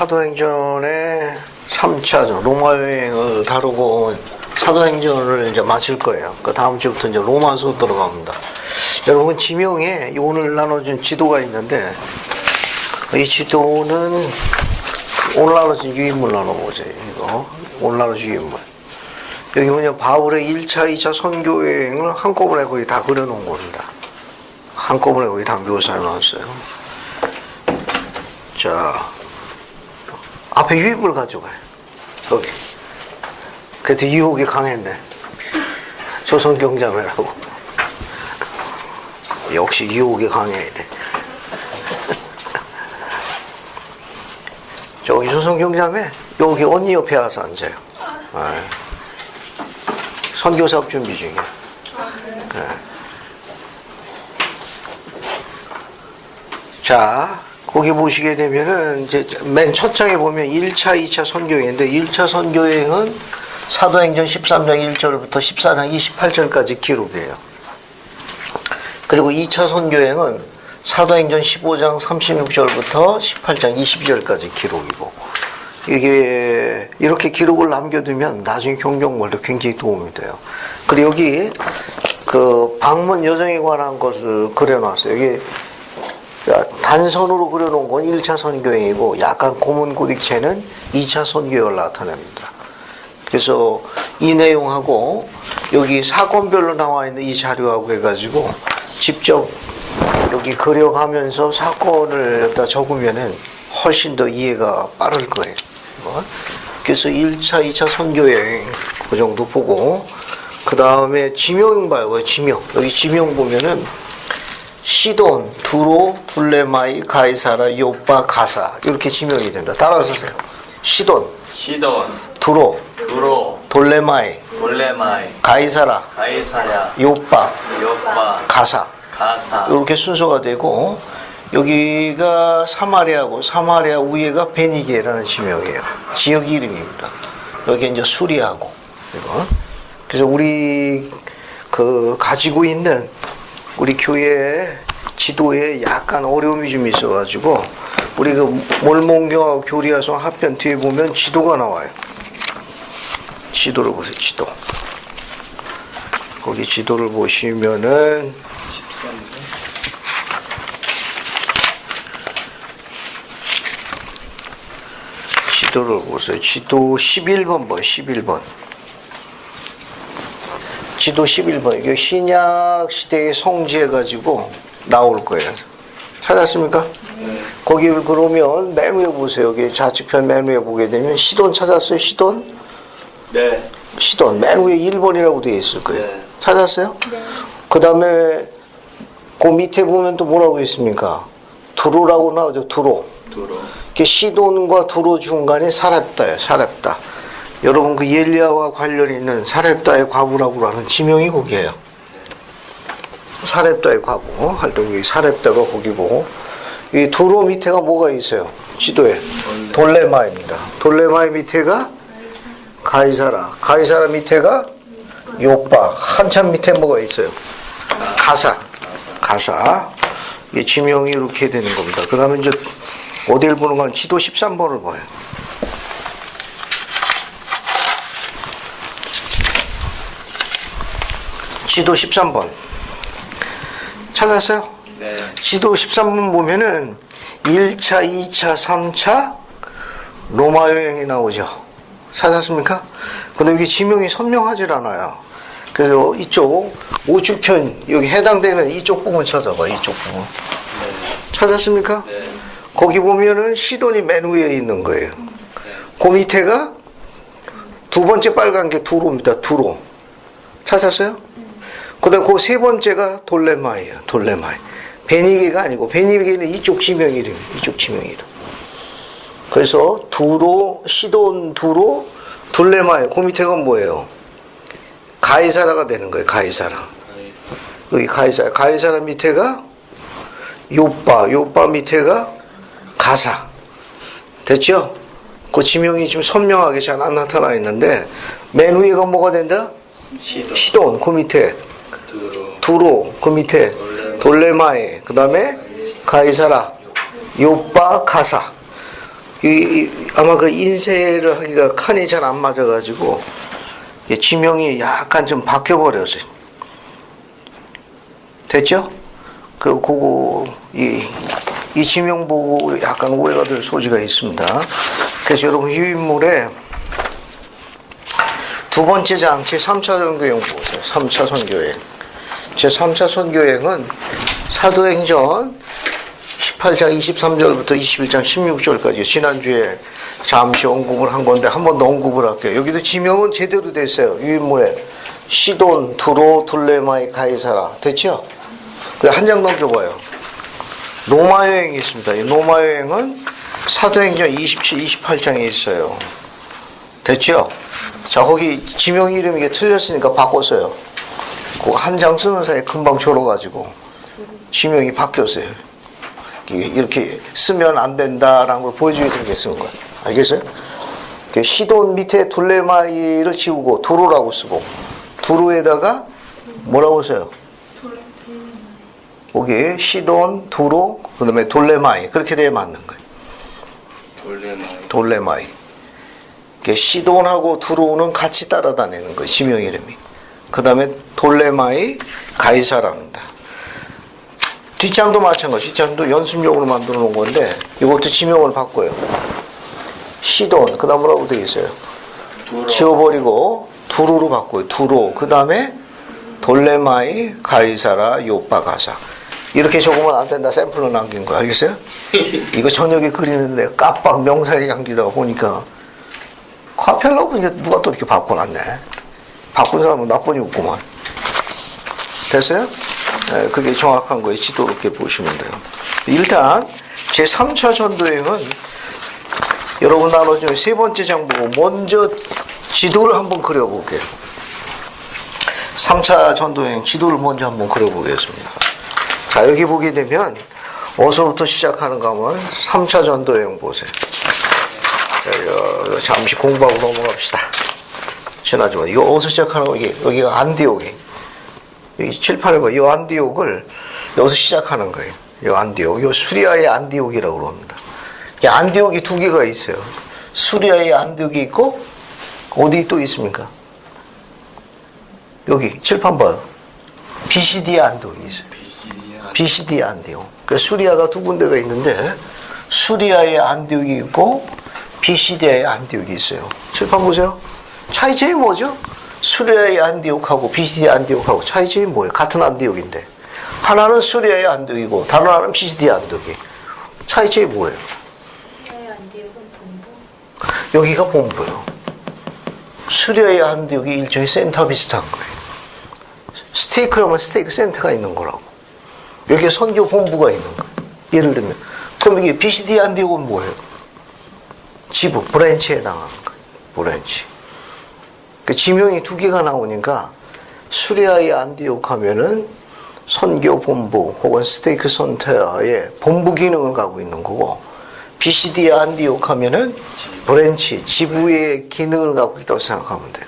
사도행전의 3차죠. 로마 여행을 다루고 사도행전을 이제 마칠 거예요. 그 다음 주부터 이제 로마서 들어갑니다. 여러분, 지명에 오늘 나눠준 지도가 있는데, 이 지도는 오늘 나눠준 유인물 나눠보세요. 이거. 오늘 나눠준 유인물. 여기 뭐냐, 바울의 1차, 2차 선교 여행을 한꺼번에 거의 다 그려놓은 겁니다. 한꺼번에 거의 다 묘사해 놨어요. 자, 앞에 유인물 가져가요. 여기. 그래도 유혹이 강했네. 조선경자매라고. 역시 유혹이 강해야 돼. 저기 조선경자매, 여기 언니 옆에 와서 앉아요. 네. 선교사업 준비 중이에요. 네. 자, 거기 보시게 되면은, 이제 맨 첫 장에 보면 1차, 2차 선교여행인데, 1차 선교여행은 사도행전 13장 1절부터 14장 28절까지 기록이에요. 그리고 2차 선교여행은 사도행전 15장 36절부터 18장 20절까지 기록이고, 이게 이렇게 기록을 남겨두면 나중에 경정물도 굉장히 도움이 돼요. 그리고 여기 그 방문 여정에 관한 것을 그려놨어요. 여기 단선으로 그려놓은 건 1차 선교여행이고, 약간 고문고딕체는 2차 선교여행을 나타냅니다. 그래서 이 내용하고 여기 사건별로 나와 있는 이 자료하고 해가지고 직접 여기 그려가면서 사건을 여기다 적으면은 훨씬 더 이해가 빠를 거예요. 그래서 1차, 2차 선교여행 그 정도 보고, 그 다음에 지명 봐요. 지명. 여기 지명 보면은 시돈, 두로, 둘레마이, 가이사라, 요빠, 가사, 이렇게 지명이 된다. 따라서 하세요. 시돈, 두로, 돌레마이, 가이사라, 요빠, 가사, 이렇게 순서가 되고, 여기가 사마리아고, 사마리아 위에가 베니게라는 지명이에요. 지역 이름입니다. 여기 이제 수리하고. 그래서 우리 가지고 있는 우리 교회 지도에 약간 어려움이 좀 있어가지고, 우리 몰몬경하고 교리화서 합편 뒤에 보면 지도가 나와요. 지도를 보세요. 지도. 거기 지도를 보시면은 지도를 보세요. 지도 11번 봐요. 11번. 지도 11번. 이게 신약 시대에 성지해가지고 나올 거예요. 찾았습니까? 거기 그러면 맨 위에 보세요. 여기 좌측편 맨 위에 보게 되면 시돈 찾았어요? 시돈? 네. 시돈. 맨 위에 1번이라고 되어 있을 거예요. 네. 찾았어요? 네. 그 다음에 그 밑에 보면 또 뭐라고 있습니까? 두로라고 나오죠. 두로. 시돈과 두로 중간에 사렙다예요. 사렙다. 여러분, 그 엘리야와 관련이 있는 사렙다의 과부라고 하는 지명이 거기에요. 사렙다의 과부 할 때 여기 사렙다가 거기고, 이 두로 밑에가 뭐가 있어요? 지도에 돌레마입니다. 돌레마의 밑에가 가이사라, 가이사라 밑에가 요빠, 한참 밑에 뭐가 있어요? 가사. 이 지명이 이렇게 되는 겁니다. 그 다음에 이제 어디를 보는 건 지도 13번을 봐요. 지도 13번. 찾았어요? 네. 지도 13번 보면은 1차, 2차, 3차 로마 여행이 나오죠. 찾았습니까? 근데 여기 지명이 선명하질 않아요. 그래서 이쪽 우측편, 여기 해당되는 이쪽 부분 찾아봐. 이쪽 부분. 찾았습니까? 네. 거기 보면은 시돈이 맨 위에 있는 거예요. 그 밑에가 두 번째 빨간 게 두로입니다. 두로. 찾았어요? 그 다음 그 세 번째가 돌레마이에요. 돌레마이. 베니게가 아니고, 베니게는 이쪽 지명 이름. 이쪽 지명 이름. 그래서 두로, 시돈, 두로, 둘레마이. 그 밑에가 뭐예요? 가이사라가 되는 거예요. 가이사라. 여기 가이사라. 가이사라 밑에가 요빠. 요빠 밑에가 가사. 됐죠? 그 지명이 좀 선명하게 잘 안 나타나 있는데, 맨 위에가 뭐가 된다? 시돈. 그 밑에 두로. 그 밑에 돌레마이. 그 다음에 가이사라, 요빠, 가사. 아마 그 인쇄를 하기가 칸이 잘 안 맞아가지고 지명이 약간 좀 바뀌어버렸어요. 됐죠? 그거 이 지명 보고 약간 오해가 될 소지가 있습니다. 그래서 여러분 유인물에 두 번째 장 제3차 선교행 보세요. 3차 선교행. 제3차 선교행은 사도행전 18장 23절부터 21장 16절까지 지난주에 잠시 언급을 한 건데 한 번 더 언급을 할게요. 여기도 지명은 제대로 됐어요. 유인물에 시돈, 두로, 둘레마이, 가이사라. 됐죠? 한 장 넘겨봐요. 로마 여행이 있습니다. 이 로마 여행은 사도행전 27, 28장에 있어요. 됐죠? 자, 거기 지명 이름이 이게 틀렸으니까 바꿨어요. 그거 한 장 쓰는 사이에 금방 졸아가지고 지명이 바뀌었어요. 이렇게 쓰면 안 된다라는 걸 보여주기 위해서 이렇게 쓰는 거예요. 알겠어요? 시돈 밑에 둘레마이를 지우고 두로라고 쓰고 두로에다가 뭐라고 써요? 거기 시돈, 두로, 그 다음에 돌레마이 그렇게 돼야 맞는 거예요. 돌레마이. 시돈하고 두로는 같이 따라다니는 거예요. 지명 이름이. 그 다음에 돌레마이, 가이사라입니다. 뒷장도 마찬가지. 뒷장도 연습용으로 만들어 놓은 건데 이것도 지명을 바꿔요. 시돈, 그 다음 뭐라고 되어 있어요? 지워버리고 두로로 바꿔요. 두로. 그 다음에 돌레마이, 가이사라, 요빠가사. 이렇게 적으면 안 된다. 샘플로 남긴 거 알겠어요? 이거 저녁에 그리는데 깜빡 명사에 잠기다가 보니까 카피하려고 보니까 누가 또 이렇게 바꿔놨네. 바꾼 사람은 나쁜이 없구만. 됐어요? 네, 그게 정확한 거예요. 지도 이렇게 보시면 돼요. 일단 제3차 전도행은 여러분 나눠준 세 번째 장 보고 먼저 지도를 한번 그려볼게요. 3차 전도행 지도를 먼저 한번 그려보겠습니다. 자, 여기 보게 되면 어디서부터 시작하는가 하면 3차 전도행 보세요. 자, 잠시 공부하고 넘어갑시다. 지나지만 이거 어디서 시작하는 거? 여기가 안디옥이. 여기 칠판에 봐. 이 안디옥을 여기서 시작하는 거예요. 이 안디옥. 이 수리아의 안디옥이라고 그럽니다. 이 안디옥이 두 개가 있어요. 수리아의 안디옥이 있고 어디 또 있습니까? 여기 칠판 봐요. 비시디아 안디옥이 있어요. 비시디아 안디옥. 그러니까 수리아가 두 군데가 있는데 수리아의 안디옥이 있고 비시디아의 안디옥이 있어요. 칠판 보세요. 차이점이 뭐죠? 수리아의 안디옥하고 비시디아 안디옥하고 차이점이 뭐예요? 같은 안디옥인데 하나는 수리아의 안디옥이고 다른 하나는 비시디아 안디옥이. 차이점이 뭐예요? 수리아의 안디옥은 본부? 여기가 본부예요. 수리아의 안디옥이 일종의 센터 비슷한 거예요. 스테이크라면 스테이크 센터가 있는 거라고. 여기에 선교 본부가 있는 거예요. 예를 들면 그럼 이게 비시디아 안디옥은 뭐예요? 지부, 브랜치에 해당하는 거예요. 브랜치. 그 지명이 두 개가 나오니까 수리아의 안디옥 하면은 선교 본부 혹은 스테이크 센터의 본부 기능을 갖고 있는 거고 비시디아 안디옥 하면은 브랜치, 지부의 기능을 갖고 있다고 생각하면 돼요.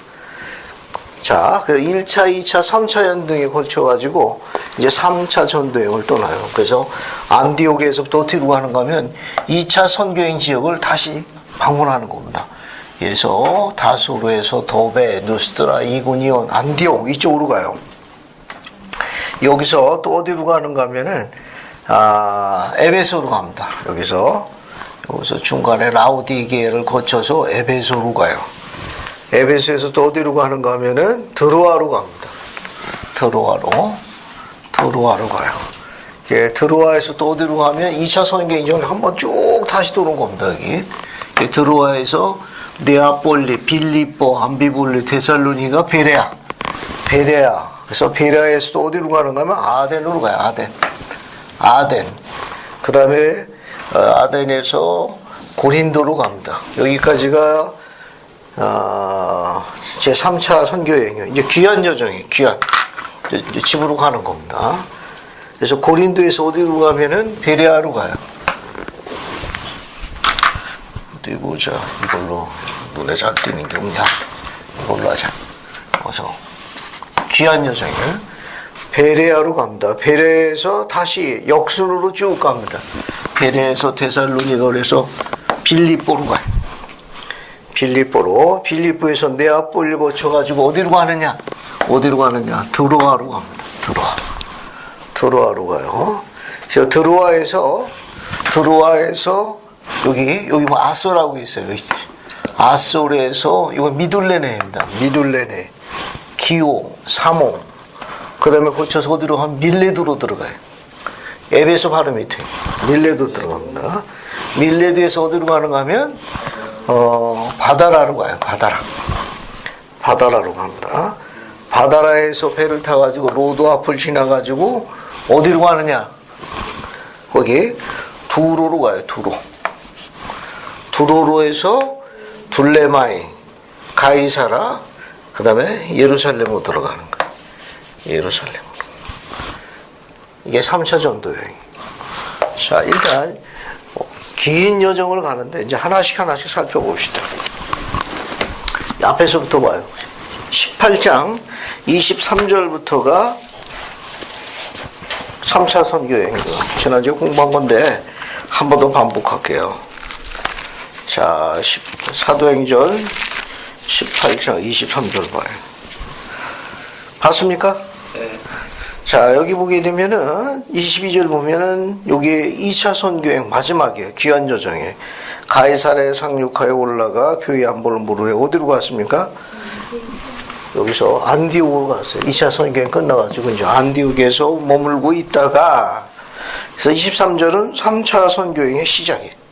자, 그래서 1차, 2차, 3차 연등에 걸쳐가지고 이제 3차 전도행을 떠나요. 그래서 안디옥에서부터 어디로 가는가 하면 2차 선교행 지역을 다시 방문하는 겁니다. 그래서 다소르에서 도베, 누스트라, 이구니온, 안디옥 이쪽으로 가요. 여기서 또 어디로 가는가 하면은 에베소로 갑니다. 여기서 중간에 라우디게를 거쳐서 에베소로 가요. 에베소에서 또 어디로 가는가 하면은 드로아로 갑니다. 드로아로 가요. 예, 드로아에서 또 어디로 가면 2차 선교행을 한번 쭉 다시 도는 겁니다. 여기 드로아에서 네아폴리, 빌립보, 암비볼리, 데살로니가 베레아. 그래서 베레아에서 또 어디로 가는가 하면 아덴으로 가요. 아덴. 그 다음에 아덴에서 고린도로 갑니다. 여기까지가 제 3차 선교여행이에요. 이제 귀한 여정이에요. 귀한. 이제 집으로 가는 겁니다. 그래서 고린도에서 어디로 가면은 베레아로 가요. 어디 보자. 이걸로 눈에 잘 띄는 게 없냐. 이걸로 하자. 그래서 귀한 여정이에요. 베레아로 갑니다. 베레에서 다시 역순으로 쭉 갑니다. 베레에서 데살로니가에서 빌립보로 가요. 빌립보에서 네아폴리 거쳐가지고 어디로 가느냐? 드로아로 갑니다. 드로아로 가요. 그래서 드로아에서 여기 뭐 아소라고 있어요. 아소에서 이거 미둘레네입니다. 미둘레네, 기오, 사모. 그다음에 거쳐서 어디로 가면 밀레드로 들어가요. 에베소 바로 밑에 밀레드 들어갑니다. 밀레드에서 어디로 가는가 하면 바다라로 가요. 바다라로 갑니다. 바다라에서 배를 타가지고 로도 앞을 지나가지고 어디로 가느냐? 거기 두로로 가요. 두로로에서 둘레마이, 가이사라, 그 다음에 예루살렘으로 들어가는 거예요. 예루살렘으로. 이게 3차 전도 여행. 자, 일단 긴 여정을 가는데 이제 하나씩 살펴봅시다. 앞에서부터 봐요. 18장 23절부터가 3차 선교 여행이고요. 지난주에 공부한 건데 한 번 더 반복할게요. 자, 사도행전 18장 23절 봐요. 봤습니까? 네. 자, 여기 보게 되면은 22절 보면은 여기 2차 선교행 마지막이에요. 귀환 여정에 가이사랴에 상륙하여 올라가 교회 안보를 물으려 어디로 갔습니까? 여기서 안디옥으로 갔어요. 2차 선교행 끝나가지고 이제 안디옥에서 머물고 있다가 그래서 23절은 3차 선교행의 시작이에요.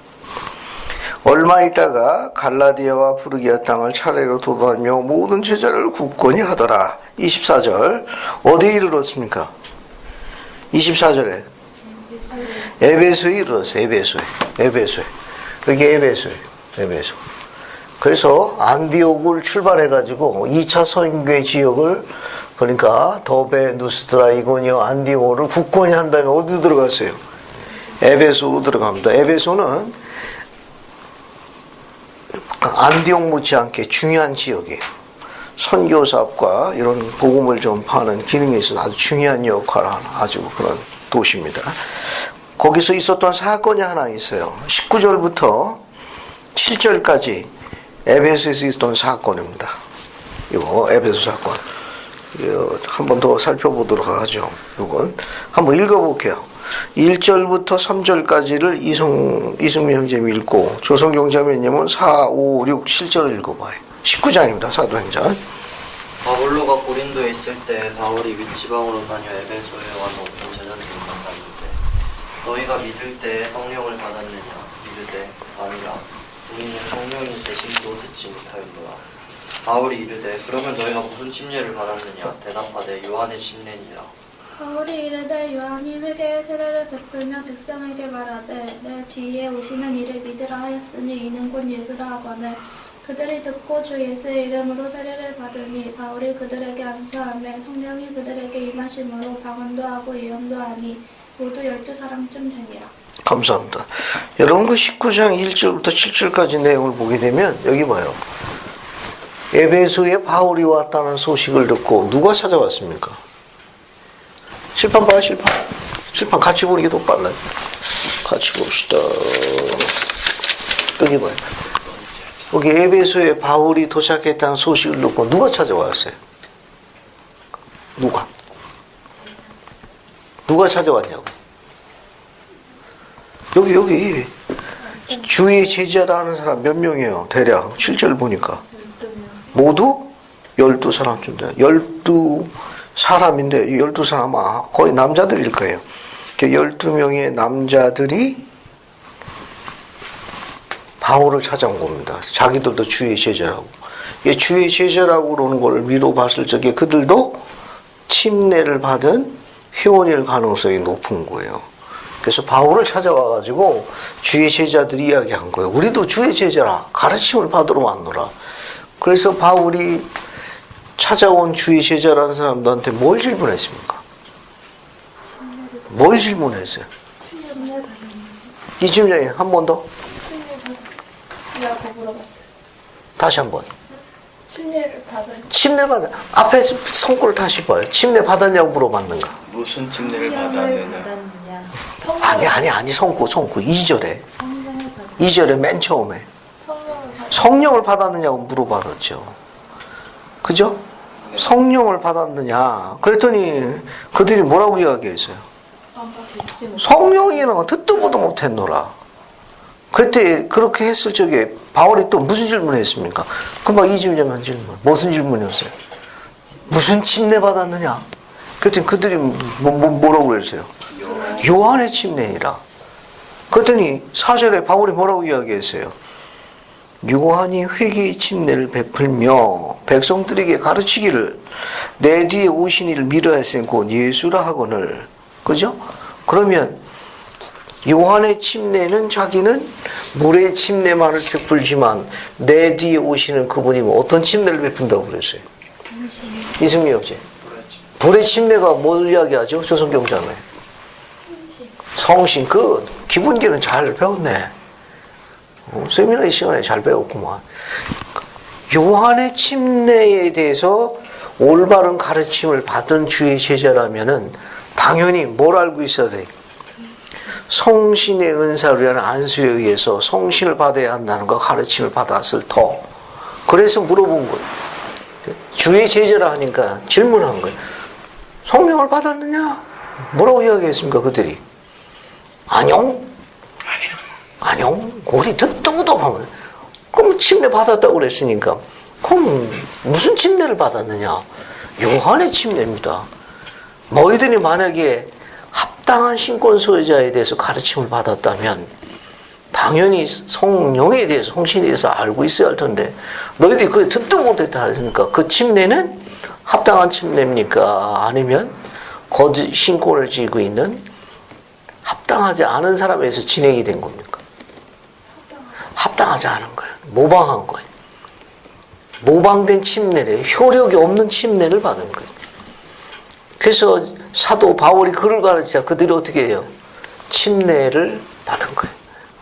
얼마 있다가 갈라디아와 프르기아 땅을 차례로 도도하며 모든 제자를 굳건히 하더라. 24절 어디에 이르렀습니까? 24절에 에베소에 이르렀어요. 에베소에 여기 에베소. 그래서 안디옥을 출발해가지고 2차 선교의 지역을 그러니까 더베, 누스드라, 이고니오, 안디옥을 굳건히 한 다음에 어디로 들어갔어요? 에베소로 들어갑니다. 에베소는 안디옥 못지않게 중요한 지역이에요. 선교 사업과 이런 복음을 좀 파는 기능에 있어서 아주 중요한 역할을 하는 아주 그런 도시입니다. 거기서 있었던 사건이 하나 있어요. 19절부터 7절까지 에베소에서 있었던 사건입니다. 이거 에베소 사건. 한 번 더 살펴보도록 하죠. 이건 한번 읽어볼게요. 1절부터 3절까지를 이승미 형제님이 읽고 조성경자매님은 4, 5, 6, 7절을 읽어봐요. 19장입니다. 사도행전. 바울로가 고린도에 있을 때 바울이 윗지방으로 다녀 에베소에 와서 어떤 제자들을 만났는데 너희가 믿을 때 성령을 받았느냐? 이르되 아니라 우리는 성령이 계심도 듣지 못하였노라. 바울이 이르되 그러면 너희가 무슨 침례를 받았느냐? 대답하되 요한의 침례니라. 바울이 이르되 요한이 회개의 세례를 베풀며 백성에게 말하되 내 뒤에 오시는 이를 믿으라 하였으니 이는 곧 예수라 하거늘 그들이 듣고 주 예수의 이름으로 세례를 받으니 바울이 그들에게 안수하며 성령이 그들에게 임하심으로 방언도 하고 예언도 하니 모두 12사람쯤 되니라. 감사합니다. 여러분 그 19장 1절부터 7절까지 내용을 보게 되면 여기 봐요. 에베소에 바울이 왔다는 소식을 듣고 누가 찾아왔습니까? 칠판 봐요. 칠판 같이 보는 게 더 빨라요. 같이 봅시다. 여기 봐요. 여기 에베소에 바울이 도착했다는 소식을 듣고 누가 찾아왔어요? 누가 찾아왔냐고. 여기 주의 제자라는 사람 몇 명이에요? 대략 7절 보니까 모두 12사람쯤 돼요. 12사람인데 12사람 거의 남자들일 거예요. 12명의 남자들이 바울을 찾아온 겁니다. 자기들도 주의 제자라고. 주의 제자라고 그러는 걸 미뤄 봤을 적에 그들도 침례를 받은 회원일 가능성이 높은 거예요. 그래서 바울을 찾아와가지고 주의 제자들이 이야기한 거예요. 우리도 주의 제자라. 가르침을 받으러 왔노라. 그래서 바울이 찾아온 주의 제자라는 사람들한테 뭘 질문했습니까? 뭘 질문했어요? 이 질문에 한 번 더? 라고 물어봤어요. 다시 한 번. 침례를 받은. 침례 받아. 앞에 손골 다시 봐요. 침례 받았냐고 물어봤는가? 무슨 침례를 받았느냐? 아니 손고 2절에. 성령을 받았느냐? 2절에 맨 처음에 성령을 받았느냐고 물어봤었죠. 그죠? 성령을 받았느냐 그랬더니 그들이 뭐라고 이야기했어요? 성령이라는 듣도 보도 못했노라. 그때 그렇게 했을 적에 바울이 또 무슨 질문을 했습니까? 금방 이주자만 질문. 무슨 질문이었어요? 무슨 침례 받았느냐? 그랬더니 그들이 뭐라고 그랬어요? 요한의 침례니라. 그랬더니 4절에 바울이 뭐라고 이야기했어요? 요한이 회개의 침례를 베풀며 백성들에게 가르치기를 내 뒤에 오신 이를 미루어 했으니 곧 예수라 하거늘. 그죠? 그러면 요한의 침례는 자기는 물의 침례만을 베풀지만 내 뒤에 오시는 그분이 어떤 침례를 베푼다고 그랬어요? 이승미 형제. 불의 침례가 뭘 이야기하죠? 조선경장에. 성신. 그 기본기는 잘 배웠네. 세미나의 시간에 잘 배웠구만. 요한의 침례에 대해서 올바른 가르침을 받은 주의 제자라면은 당연히 뭘 알고 있어야 돼? 성신의 은사로 위한 안수에 의해서 성신을 받아야 한다는 거 가르침을 받았을 터. 그래서 물어본 거예요. 주의 제자라 하니까 질문한 거예요. 성령을 받았느냐? 뭐라고 이야기했습니까 그들이? 아뇽? 우리 듣도 보도 보면 그럼 침례 받았다고 그랬으니까 그럼 무슨 침례를 받았느냐? 요한의 침례입니다. 너희들이 만약에 합당한 신권 소유자에 대해서 가르침을 받았다면 당연히 성령에 대해서 성신에 대해서 알고 있어야 할 텐데 너희들이 그걸 듣도 못했다 하니까 그 침례는 합당한 침례입니까? 아니면 거짓 신권을 지고 있는 합당하지 않은 사람에서 진행이 된 겁니까? 합당하지 않은 거예요. 모방한 거예요. 모방된 침례를, 효력이 없는 침례를 받은 거예요. 그래서 사도 바울이 그를 가르치자 그들이 어떻게 해요? 침례를 받은 거예요.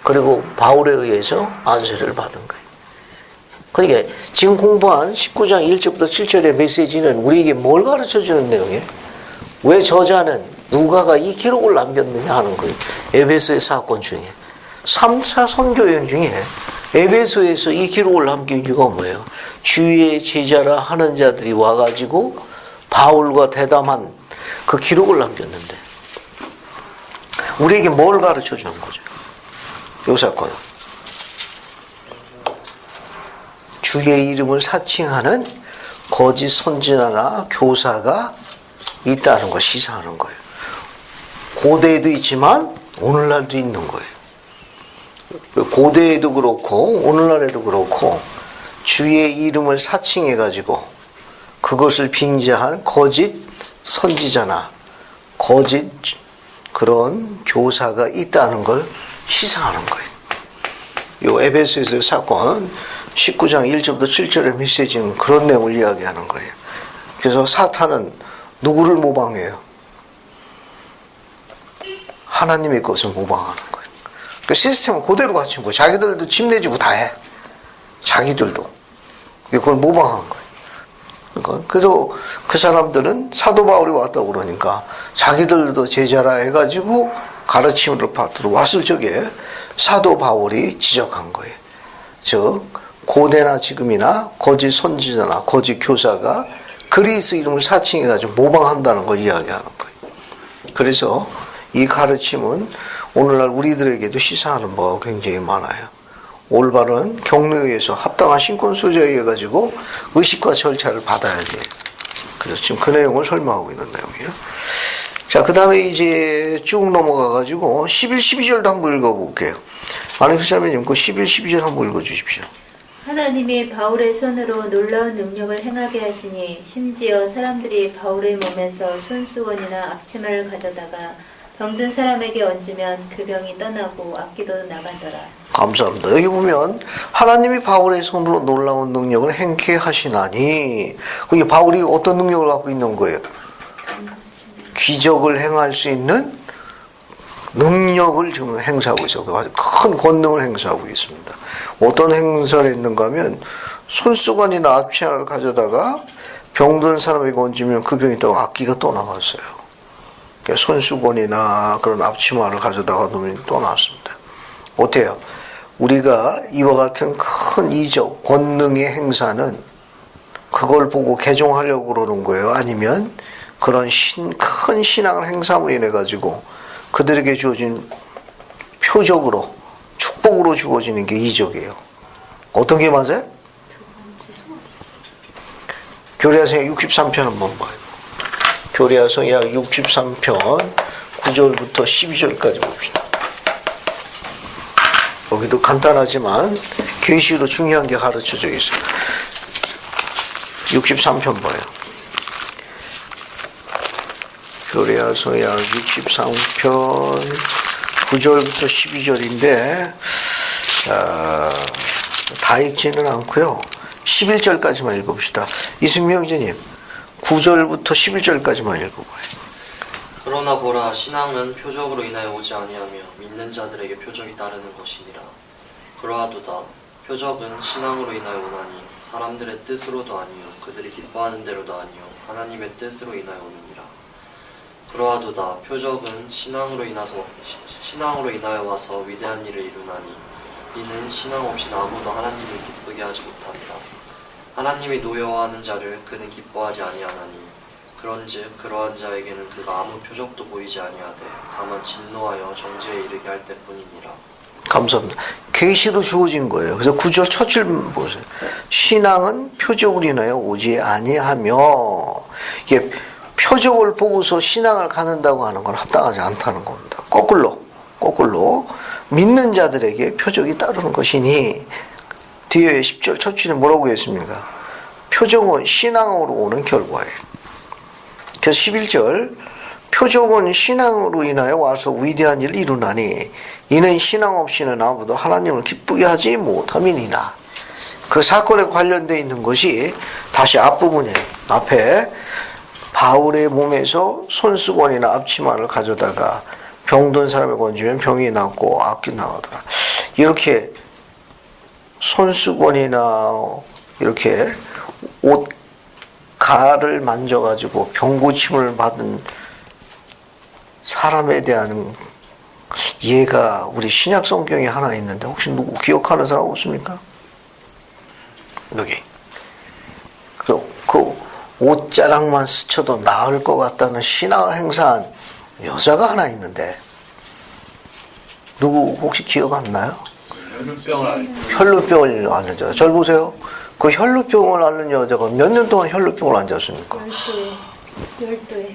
그리고 바울에 의해서 안수를 받은 거예요. 그러니까 지금 공부한 19장 1절부터 7절의 메시지는 우리에게 뭘 가르쳐주는 내용이에요? 왜 저자는 누가가 이 기록을 남겼느냐 하는 거예요. 에베소의 사건 중에 3차 선교여행 중에 에베소에서 이 기록을 남긴 이유가 뭐예요? 주의 제자라 하는 자들이 와가지고 바울과 대담한 그 기록을 남겼는데 우리에게 뭘 가르쳐 주는 거죠? 요 사건은 주의 이름을 사칭하는 거짓 선지자나 교사가 있다는 걸 시사하는 거예요. 고대에도 있지만 오늘날도 있는 거예요. 고대에도 그렇고 오늘날에도 그렇고 주의 이름을 사칭해가지고 그것을 빙자한 거짓 선지자나 거짓 그런 교사가 있다는 걸 시사하는 거예요. 이 에베소에서의 사건 19장 1절부터 7절의 메시지는 그런 내용을 이야기하는 거예요. 그래서 사탄은 누구를 모방해요? 하나님의 것을 모방하는 거예요. 그 시스템은 그대로 갖춘 거예요. 자기들도 집 내주고 다 해. 자기들도. 그걸 모방한 거예요. 그래서 그 사람들은 사도 바울이 왔다고 그러니까 자기들도 제자라 해가지고 가르침을 받도록 왔을 적에 사도 바울이 지적한 거예요. 즉 고대나 지금이나 거짓 선지자나 거짓 교사가 그리스도 이름을 사칭해가지고 모방한다는 걸 이야기하는 거예요. 그래서 이 가르침은 오늘날 우리들에게도 시사하는 바가 굉장히 많아요. 올바른 경례에 의해서 합당한 신권 소유자에 의해 가지고 의식과 절차를 받아야 돼요. 그래서 지금 그 내용을 설명하고 있는 내용이에요. 자, 그 다음에 이제 쭉 넘어가 가지고 11, 12절도 한번 읽어볼게요. 만약 수자매님 그 11, 12절 한번 읽어주십시오. 하나님이 바울의 손으로 놀라운 능력을 행하게 하시니 심지어 사람들이 바울의 몸에서 손수건이나 앞치마를 가져다가 병든 사람에게 얹으면 그 병이 떠나고 악기도 나가더라. 감사합니다. 여기 보면 하나님이 바울의 손으로 놀라운 능력을 행케 하시나니 그게 바울이 어떤 능력을 갖고 있는 거예요? 기적을 행할 수 있는 능력을 지금 행사하고 있어요. 아주 큰 권능을 행사하고 있습니다. 어떤 행사를 했는가 하면 손수건이나 앞치마를 가져다가 병든 사람에게 얹으면 그 병이 있다고 악기가 또 나갔어요. 손수건이나 그런 앞치마를 가져다가 놓으면 또 나왔습니다. 어때요? 우리가 이와 같은 큰 이적, 권능의 행사는 그걸 보고 개종하려고 그러는 거예요? 아니면 그런 큰 신앙을 행사로 인해 가지고 그들에게 주어진 표적으로, 축복으로 주어지는 게 이적이에요. 어떤 게 맞아요? 교리학생 63편 한번 봐요. 교리학생 약 63편 9절부터 12절까지 봅시다. 여기도 간단하지만 계시로 중요한 게 가르쳐져 있어요. 63편 봐요. 교리학생 약 63편 9절부터 12절인데 다 읽지는 않고요. 11절까지만 읽어봅시다. 이승미 형제님 9절부터 11절까지만 읽어봐요. 그러나 보라, 신앙은 표적으로 인하여 오지 아니하며 믿는 자들에게 표적이 따르는 것이니라. 그러하도다, 표적은 신앙으로 인하여 오나니 사람들의 뜻으로도 아니요 그들이 기뻐하는 대로도 아니요 하나님의 뜻으로 인하여 오느니라. 그러하도다, 표적은 신앙으로 인하여 와서 위대한 일을 이루나니 이는 신앙 없이는 아무도 하나님을 기쁘게 하지 못하니라. 하나님이 노여워하는 자를 그는 기뻐하지 아니하나니 그런즉 그러한 자에게는 그가 아무 표적도 보이지 아니하되 다만 진노하여 정죄에 이르게 할 때뿐이니라. 감사합니다. 계시로 주어진 거예요. 그래서 9절 첫 줄 보세요. 신앙은 표적으로 인하여 오지 아니하며, 이게 표적을 보고서 신앙을 갖는다고 하는 건 합당하지 않다는 겁니다. 거꾸로 믿는 자들에게 표적이 따르는 것이니, 뒤에 10절 첫 줄에 뭐라고 했습니까? 표적은 신앙으로 오는 결과예요. 그래서 11절, 표적은 신앙으로 인하여 와서 위대한 일을 이루나니 이는 신앙 없이는 아무도 하나님을 기쁘게 하지 못함이니라. 그 사건에 관련되어 있는 것이 다시 앞부분에 앞에 바울의 몸에서 손수건이나 앞치마를 가져다가 병든 사람을 건지면 병이 낫고 악기 나오더라. 이렇게 손수건이나 이렇게 옷 가를 만져가지고 병고침을 받은 사람에 대한 예가 우리 신약 성경에 하나 있는데 혹시 누구 기억하는 사람 없습니까? 여기 그 옷자락만 스쳐도 나을 것 같다는 신앙을 행사한 여자가 하나 있는데 누구 혹시 기억 안 나요? 혈루병을 앓는 여자. 절 보세요. 그 혈루병을 앓는 여자가 몇 년 동안 혈루병을 앓았습니까?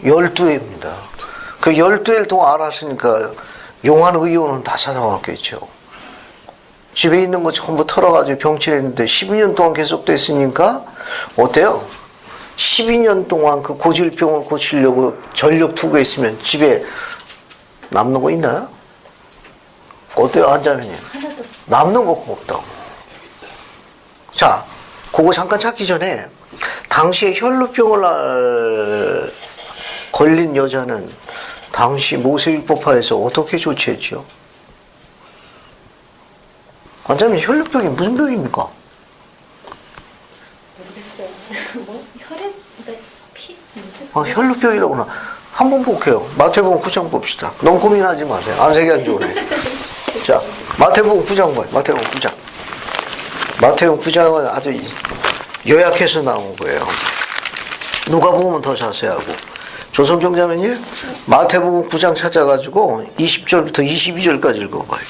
12회입니다. 그 12일 동안 앓았으니까 용한 의원은 다 찾아왔겠죠. 집에 있는 거 전부 털어가지고 병치했는데 12년 동안 계속됐으니까 어때요? 12년 동안 그 고질병을 고치려고 전력 투구했으면 집에 남는 거 있나요? 어때요, 한자매님? 남는 거 없다고. 자, 그거 잠깐 찾기 전에 당시에 혈루병을 걸린 여자는 당시 모세율법화에서 어떻게 조치했죠? 한자매님, 혈루병이 무슨 병입니까? 모르겠어요. 뭐 혈액, 그러니까 피, 뭐지? 혈루병이라구나. 한번 볼게요. 마태복음 9장 봅시다. 너무 고민하지 마세요. 안색이 안 좋으네. 자, 마태복음 9장 봐요. 마태복음 9장. 마태복음 9장은 아주 요약해서 나온 거예요. 누가 보면 더 자세하고. 조선경자면요, 마태복음 9장 찾아가지고 20절부터 22절까지 읽어봐요.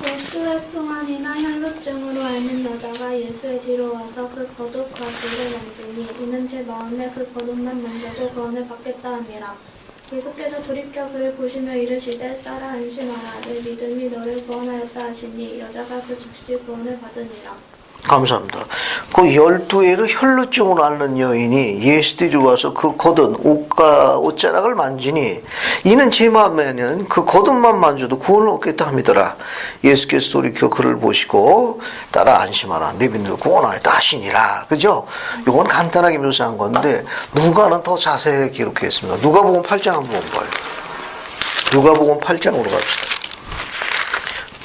몇 수해 동안이나 혈루증으로 앓는 여자가 예수의 뒤로 와서 그 겉옷 가지를 만지니 이는 제 마음에 그 겉옷만 만져도 구원을 받겠다 함이라. 예수께서 돌이켜 그를 보시며 이르시되 딸아 안심하라 내 믿음이 너를 구원하였다 하시니 여자가 그 즉시 구원을 받으니라. 감사합니다. 그 12회를 혈루증으로 앓는 여인이 예수들이 와서 그 겉옷, 옷자락을 만지니 이는 제 마음에는 그 겉옷만 만져도 구원을 얻겠다 함이더라. 예수께서 돌이켜 그를 보시고 따라 안심하라. 내 믿음을 구원하였다 하시니라. 그죠? 이건 간단하게 묘사한 건데 누가는 더 자세히 기록했습니다. 누가복음 8장 한번 봐요. 누가복음 8장으로 갑시다.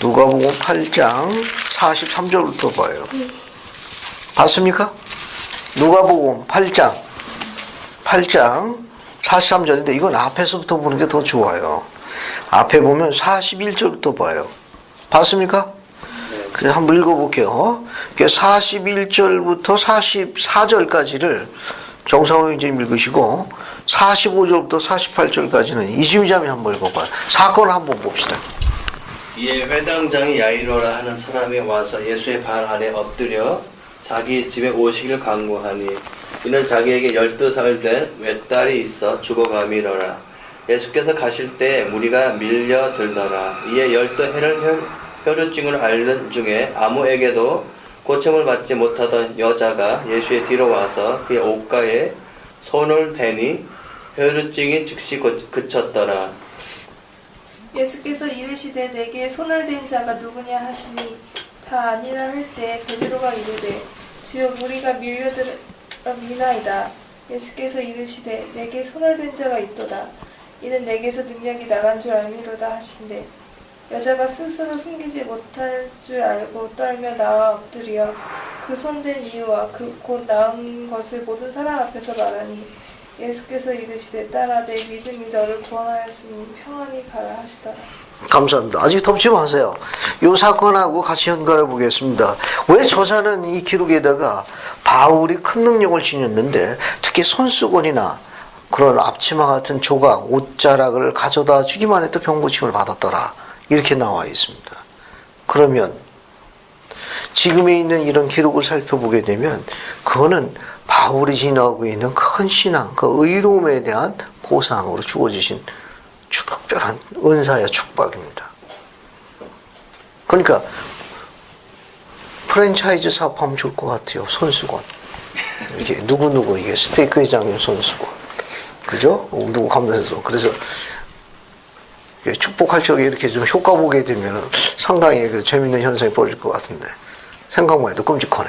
누가복음 8장 43절부터 봐요. 봤습니까? 누가복음 8장 43절인데 이건 앞에서부터 보는 게 더 좋아요. 앞에 보면 41절부터 봐요. 봤습니까? 그래서 한번 읽어볼게요. 41절부터 44절까지를 정상호 형제님 읽으시고 45절부터 48절까지는 이시우자매 한번 읽어봐요. 사건을 한번 봅시다. 이에 회당장이 야이로라 하는 사람이 와서 예수의 발 아래 엎드려 자기 집에 오시기를 간구하니 이는 자기에게 12살 된 외딸이 있어 죽어가미러라. 예수께서 가실 때 무리가 밀려들더라. 이에 12해를 혈루증을 앓는 중에 아무에게도 고침을 받지 못하던 여자가 예수의 뒤로 와서 그의 옷가에 손을 대니 혈루증이 즉시 그쳤더라. 예수께서 이르시되 내게 손을 댄 자가 누구냐 하시니 다 아니라 할 때 베드로가 이르되 주여 무리가 밀려들어미나이다. 예수께서 이르시되 내게 손을 댄 자가 있도다. 이는 내게서 능력이 나간 줄 알미로다 하신대. 여자가 스스로 숨기지 못할 줄 알고 떨며 나와 엎드려 그 손댄 이유와 그 곧 나은 것을 모든 사람 앞에서 말하니 예수께서 이르시되 딸아 내 믿음이 너를 구원하였으니 평안히 가라 하시더라. 감사합니다. 아직 덮지 마세요. 이 사건하고 같이 연관해 보겠습니다. 왜 저자는 이 기록에다가 바울이 큰 능력을 지녔는데 특히 손수건이나 그런 앞치마 같은 조각, 옷자락을 가져다 주기만 해도 병고침을 받았더라. 이렇게 나와 있습니다. 그러면 지금에 있는 이런 기록을 살펴보게 되면 그거는 바울이 지나고 있는 큰 신앙, 그 의로움에 대한 보상으로 주어지신 특별한 은사야 축복입니다. 그러니까 프랜차이즈 사업하면 좋을 것 같아요. 손수건. 이게 누구누구 이게 스테이크 회장님 손수건. 그죠? 누구 감사해서. 그래서 축복할 적에 이렇게 좀 효과 보게 되면 상당히 재밌는 현상이 벌어질 것 같은데 생각만 해도 끔찍하네.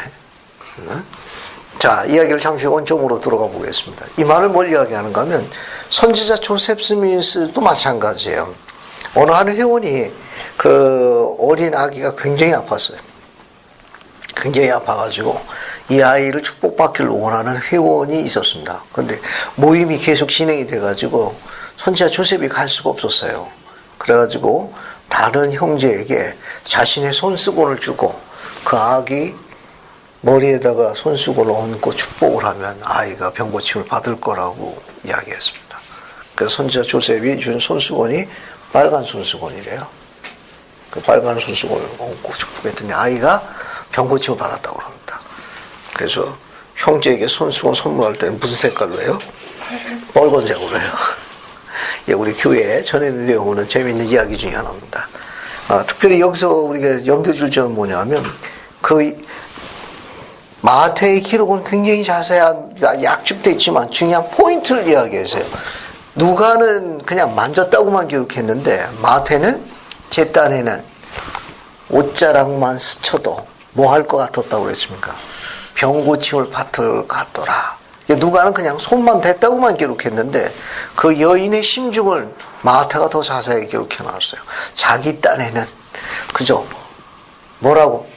자, 이야기를 잠시 원점으로 들어가 보겠습니다. 이 말을 뭘 이야기하는가 하면 선지자 조셉 스미스도 마찬가지예요. 어느 한 회원이 그 어린 아기가 굉장히 아팠어요. 굉장히 아파가지고 이 아이를 축복받기를 원하는 회원이 있었습니다. 그런데 모임이 계속 진행이 돼가지고 선지자 조셉이 갈 수가 없었어요. 그래가지고 다른 형제에게 자신의 손수건을 주고 그 아기 머리에다가 손수건을 얹고 축복을 하면 아이가 병고침을 받을 거라고 이야기했습니다. 그래서 선지자 조셉이 준 손수건이 빨간 손수건이래요. 그 빨간 손수건을 얹고 축복했더니 아이가 병고침을 받았다고 합니다. 그래서 형제에게 손수건 선물할 때는 무슨 색깔로 해요? 빨간색으로 해요. 예, 우리 교회에 전해드려 오는 재미있는 이야기 중에 하나입니다. 특별히 여기서 우리가 염두에 줄 점은 뭐냐면 그 마태의 기록은 굉장히 자세한 약축되어 있지만 중요한 포인트를 이야기했어요. 누가는 그냥 만졌다고만 기록했는데 마태는 제 딴에는 옷자락만 스쳐도 뭐 할 것 같았다고 그랬습니까? 병고침을 받을 것 같더라. 누가는 그냥 손만 댔다고만 기록했는데 그 여인의 심중을 마태가 더 자세하게 기록해 놨어요. 자기 딴에는 그죠? 뭐라고?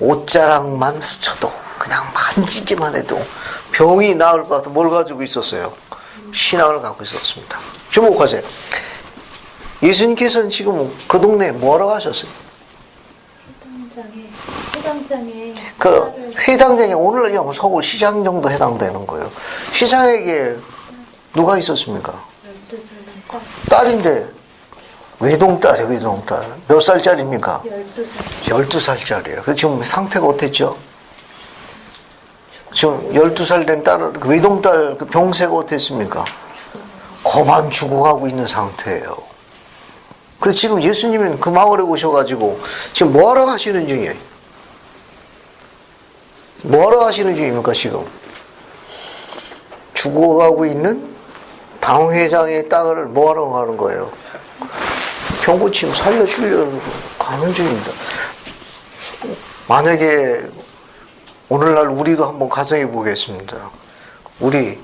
옷자락만 스쳐도 그냥 만지기만 해도 병이 나을 것 같아. 뭘 가지고 있었어요? 신앙을 갖고 있었습니다. 주목하세요. 예수님께서는 지금 그 동네에 뭐라고 하셨어요? 회당장에 그 회당장에 오늘날 뭐 서울 시장 정도 해당되는 거예요. 시장에게 누가 있었습니까? 12살 딸인데 외동딸이에요. 외동딸. 몇 살짜리입니까? 12살 12살짜리예요. 지금 상태가 어땠죠? 지금 12살 된 딸, 외동딸 그 병세가 어땠습니까? 거만 죽어가고 있는 상태예요. 그래서 지금 예수님은 그 마을에 오셔가지고 지금 뭐하러 가시는 중이에요? 뭐하러 가시는 중입니까 지금? 죽어가고 있는 당 회장의 딸을 뭐하러 가는 거예요? 병고침 살려주려고 가는 중입니다. 만약에 오늘날 우리도 한번 가정해 보겠습니다. 우리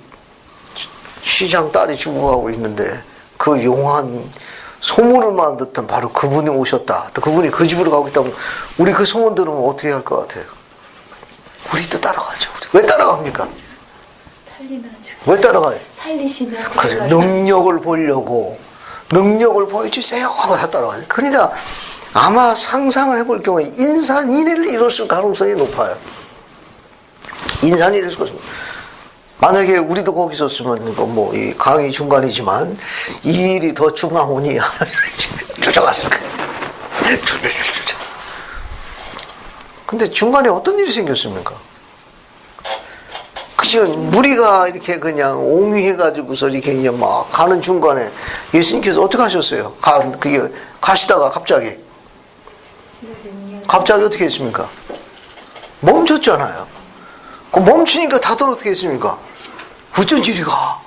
시장 딸이 죽어가고 있는데 그 용한 소문을만 듣던 바로 그분이 오셨다. 또 그분이 그 집으로 가고 있다면 우리 그 소문 들으면 어떻게 할 것 같아요? 우리도 따라가죠. 왜 따라갑니까? 살리나죠. 왜 따라가요? 살리시면 그래, 능력을 보려고 능력을 보여주세요 하고 다 따라가요. 그러니까 아마 상상을 해볼 경우에 인산인해를 이뤘을 가능성이 높아요. 인산인해를 이뤘을 것입니다. 만약에 우리도 거기 있었으면 뭐 이 강의 중간이지만 이 일이 더 중앙오니 쫓아갔을 거예요. 쫓아. 근데 중간에 어떤 일이 생겼습니까? 그죠? 무리가 이렇게 그냥 옹위해가지고서 이렇게 그냥 막 가는 중간에 예수님께서 어떻게 하셨어요? 그게 가시다가 갑자기 어떻게 했습니까? 멈췄잖아요. 그 멈추니까 다들 어떻게 했습니까? 어쩐 일이가?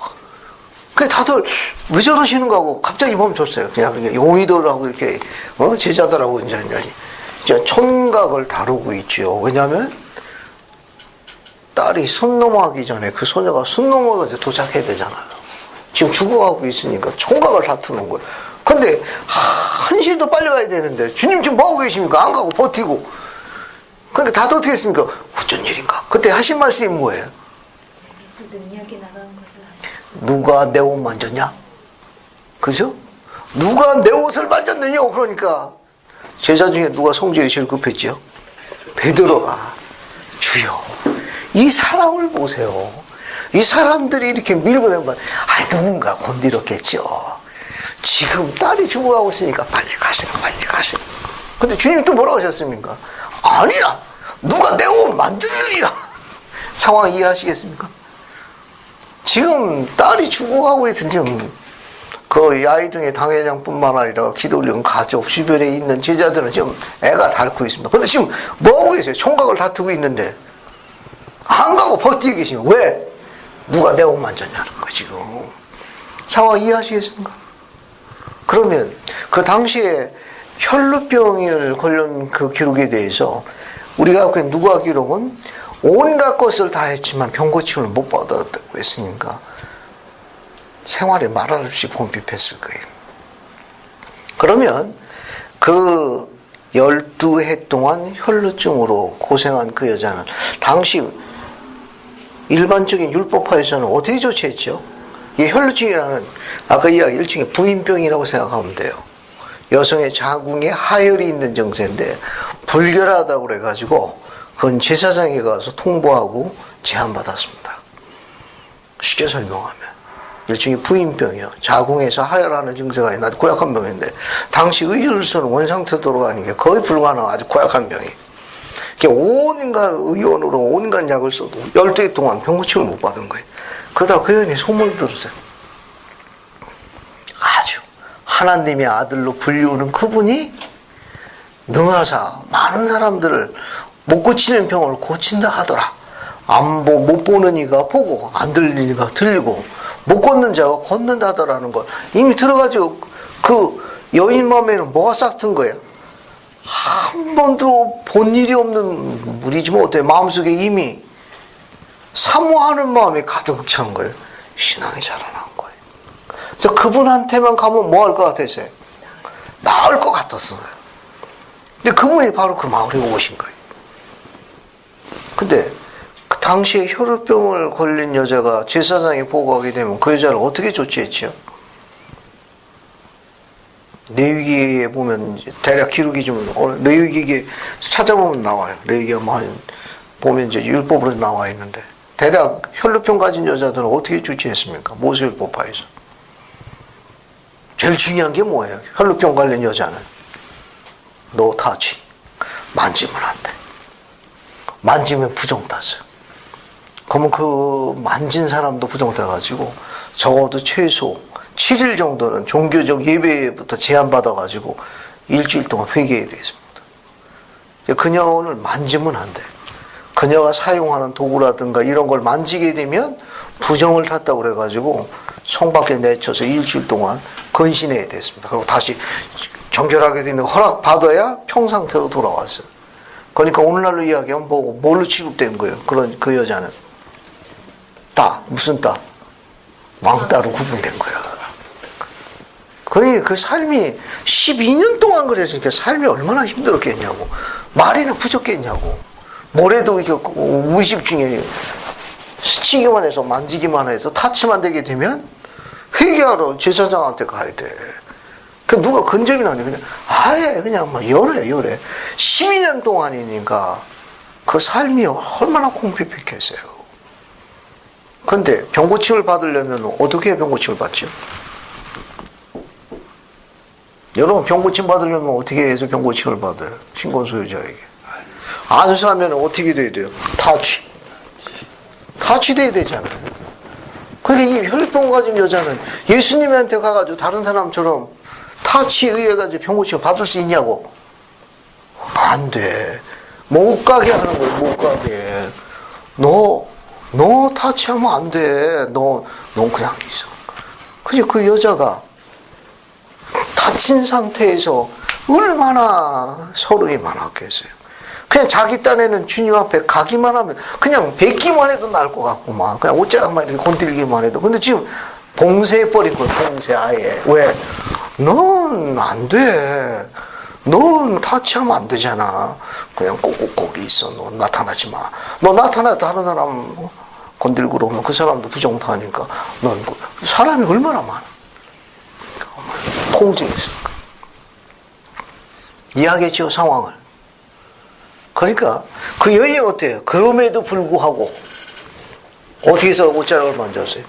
그래 다들 왜 저러시는가 하고 갑자기 멈췄어요. 그냥 용의들하고 이렇게 제자들하고 이제 촌각을 다루고 있죠. 왜냐하면 딸이 순 넘어가기 전에 그 소녀가 순 넘어가서 도착해야 되잖아요. 지금 죽어가고 있으니까 총각을 다투는 거예요. 근데 한시도 빨리 가야 되는데 주님 지금 뭐하고 계십니까? 안 가고 버티고. 그러니까 다들 어떻게 했습니까? 어쩐 일인가? 그때 하신 말씀이 뭐예요? 능력이 나간 것을 하셨어요. 누가 내 옷 만졌냐? 그죠? 누가 내 옷을 만졌느냐? 그러니까 제자 중에 누가 성질이 제일 급했죠? 베드로가 주여 이 사람을 보세요. 이 사람들이 이렇게 밀고 다니면 누군가 건드렸겠죠. 지금 딸이 죽어가고 있으니까 빨리 가세요. 근데 주님 또 뭐라고 하셨습니까? 아니라 누가 내 옷 만졌느니라. 상황 이해하시겠습니까? 지금 딸이 죽어가고 있은 지금 그 야이둥의 당회장뿐만 아니라 기도리온 가족 주변에 있는 제자들은 지금 애가 닳고 있습니다. 근데 지금 뭐하고 계세요? 총각을 다투고 있는데 안 가고 버티고 계시면 왜? 누가 내 옷 만졌냐는 거 지금. 상황 이해하시겠습니까? 그러면 그 당시에 혈루병을 걸린 그 기록에 대해서 우리가 그 누가 기록은 온갖 것을 다 했지만 병고침을 못 받았다고 했으니까 생활에 말할 없이 궁핍했을 거예요. 그러면 그 12해 동안 혈루증으로 고생한 그 여자는 당시 일반적인 율법화에서는 어떻게 조치했죠? 이 혈루증이라는 아까 이야기 일종의 부인병이라고 생각하면 돼요. 여성의 자궁에 하혈이 있는 증세인데 불결하다고 그래가지고 그건 제사장에 가서 통보하고 제한받았습니다. 쉽게 설명하면 일종의 부인병이요. 자궁에서 하혈하는 증세가 있는 아주 고약한 병인데 당시 의료로서는 원상태 돌아가는 게 거의 불가능한 아주 고약한 병이에요. 온갖 의원으로 온갖 약을 써도 12해 동안 병고침을 못 받은 거예요. 그러다가 그 여인이 소문을 들었어요. 아주 하나님의 아들로 불리우는 그분이 능하사 많은 사람들을 못 고치는 병을 고친다 하더라. 못 보는 이가 보고 안 들리는 이가 들리고 못 걷는 자가 걷는다 하더라는 걸 이미 들어가지고 그 여인 마음에는 뭐가 싹 든 거예요? 한 번도 본 일이 없는 우리지 못해 마음속에 이미 사모하는 마음이 가득 찬 거예요. 신앙이 자라난 거예요. 그래서 그분한테만 가면 뭐 할 것 같았어요? 나을 것 같았어요. 근데 그분이 바로 그 마을에 오신 거예요. 근데 그 당시에 혈루병을 걸린 여자가 제사장에 보고하게 되면 그 여자를 어떻게 조치했죠? 레위기에 보면 대략 기록이 좀 레위기에 찾아보면 나와요. 레위기가 보면 이제 율법으로 나와 있는데 대략 혈루병 가진 여자들은 어떻게 조치했습니까? 모세율법화에서 제일 중요한 게 뭐예요? 혈루병 관련 여자는 no touch, 만지면 안 돼. 만지면 부정 탔어요. 그러면 그 만진 사람도 부정 타가지고 적어도 최소 7일 정도는 종교적 예배부터 제한받아가지고 일주일 동안 회개해야 되겠습니다. 그녀를 만지면 안 돼. 그녀가 사용하는 도구라든가 이런 걸 만지게 되면 부정을 탔다고 그래가지고 성 밖에 내쳐서 일주일 동안 건신해야 됐습니다. 그리고 다시 정결하게 되는 허락 받아야 평상태로 돌아왔어요. 그러니까 오늘날로 이야기하면 뭘로 취급된 거예요? 그 여자는 무슨 왕따로 구분된 거야. 그 삶이 12년 동안 그랬으니까 삶이 얼마나 힘들었겠냐고. 말이나 부족했냐고. 모래도 의식 중에 스치기만 해서 만지기만 해서 타치만 되게 되면 회개하러 제사장한테 가야 돼. 그 누가 건점이 나냐. 그냥 아예 그냥 막 열해. 12년 동안이니까 그 삶이 얼마나 공핍했겠어요. 근데 병고침을 받으려면 어떻게 병고침을 받죠? 여러분 병고침 받으려면 어떻게 해서 병고침을 받아요? 신권소유자에게. 안수하면 어떻게 돼야 돼요? 타치돼야 되잖아요. 그러니까 이 혈병 가진 여자는 예수님한테 가가지고 다른 사람처럼 타치에 의해가지고 병고침을 받을 수 있냐고? 안 돼. 못 가게 하는 거예요, 못 가게. 너 타치하면 안 돼. 넌 그냥 있어. 그래서 그 여자가 다친 상태에서 얼마나 서름이 많았겠어요. 그냥 자기 딴에는 주님 앞에 가기만 하면 그냥 뵙기만 해도 날 것 같구만. 그냥 옷자락만 이렇게 건드리기만 해도. 근데 지금 봉쇄해버린 거예요. 봉쇄 아예. 왜? 넌 안 돼. 넌 타치하면 안 되잖아. 그냥 꼭꼭꼭 있어. 너 나타나지 마. 너 나타나도 다른 사람 건들고 그러면 그 사람도 부정타니까 넌 사람이 얼마나 많아. 통제했을까. 이해하겠죠, 상황을. 그러니까 그 여인이 어때요? 그럼에도 불구하고 어떻게 해서 옷자락을 만졌어요?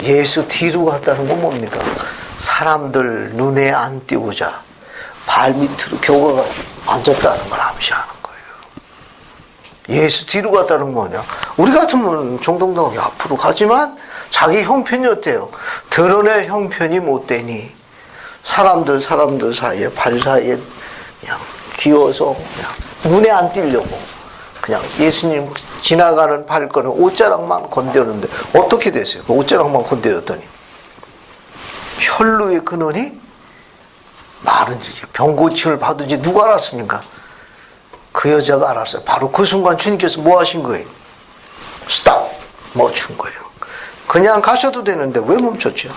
예수 뒤로 갔다는 건 뭡니까? 사람들 눈에 안 띄우자 발밑으로 교가가지고 만졌다는 걸 암시하는 거예요. 예수 뒤로 갔다는 건 뭐냐? 우리 같으면 정당당하게 앞으로 가지만 자기 형편이 어때요? 드러낼 형편이 못 되니 사람들 사이에 발 사이에 그냥 기어서 그냥 눈에 안 띄려고 그냥 예수님 지나가는 발걸음 옷자락만 건드렸는데 어떻게 됐어요? 그 옷자락만 건드렸더니 혈루의 근원이 마른지 병고침을 받은지 누가 알았습니까? 그 여자가 알았어요. 바로 그 순간 주님께서 뭐 하신 거예요? 스탑! 멈춘 거예요. 그냥 가셔도 되는데 왜 멈췄죠?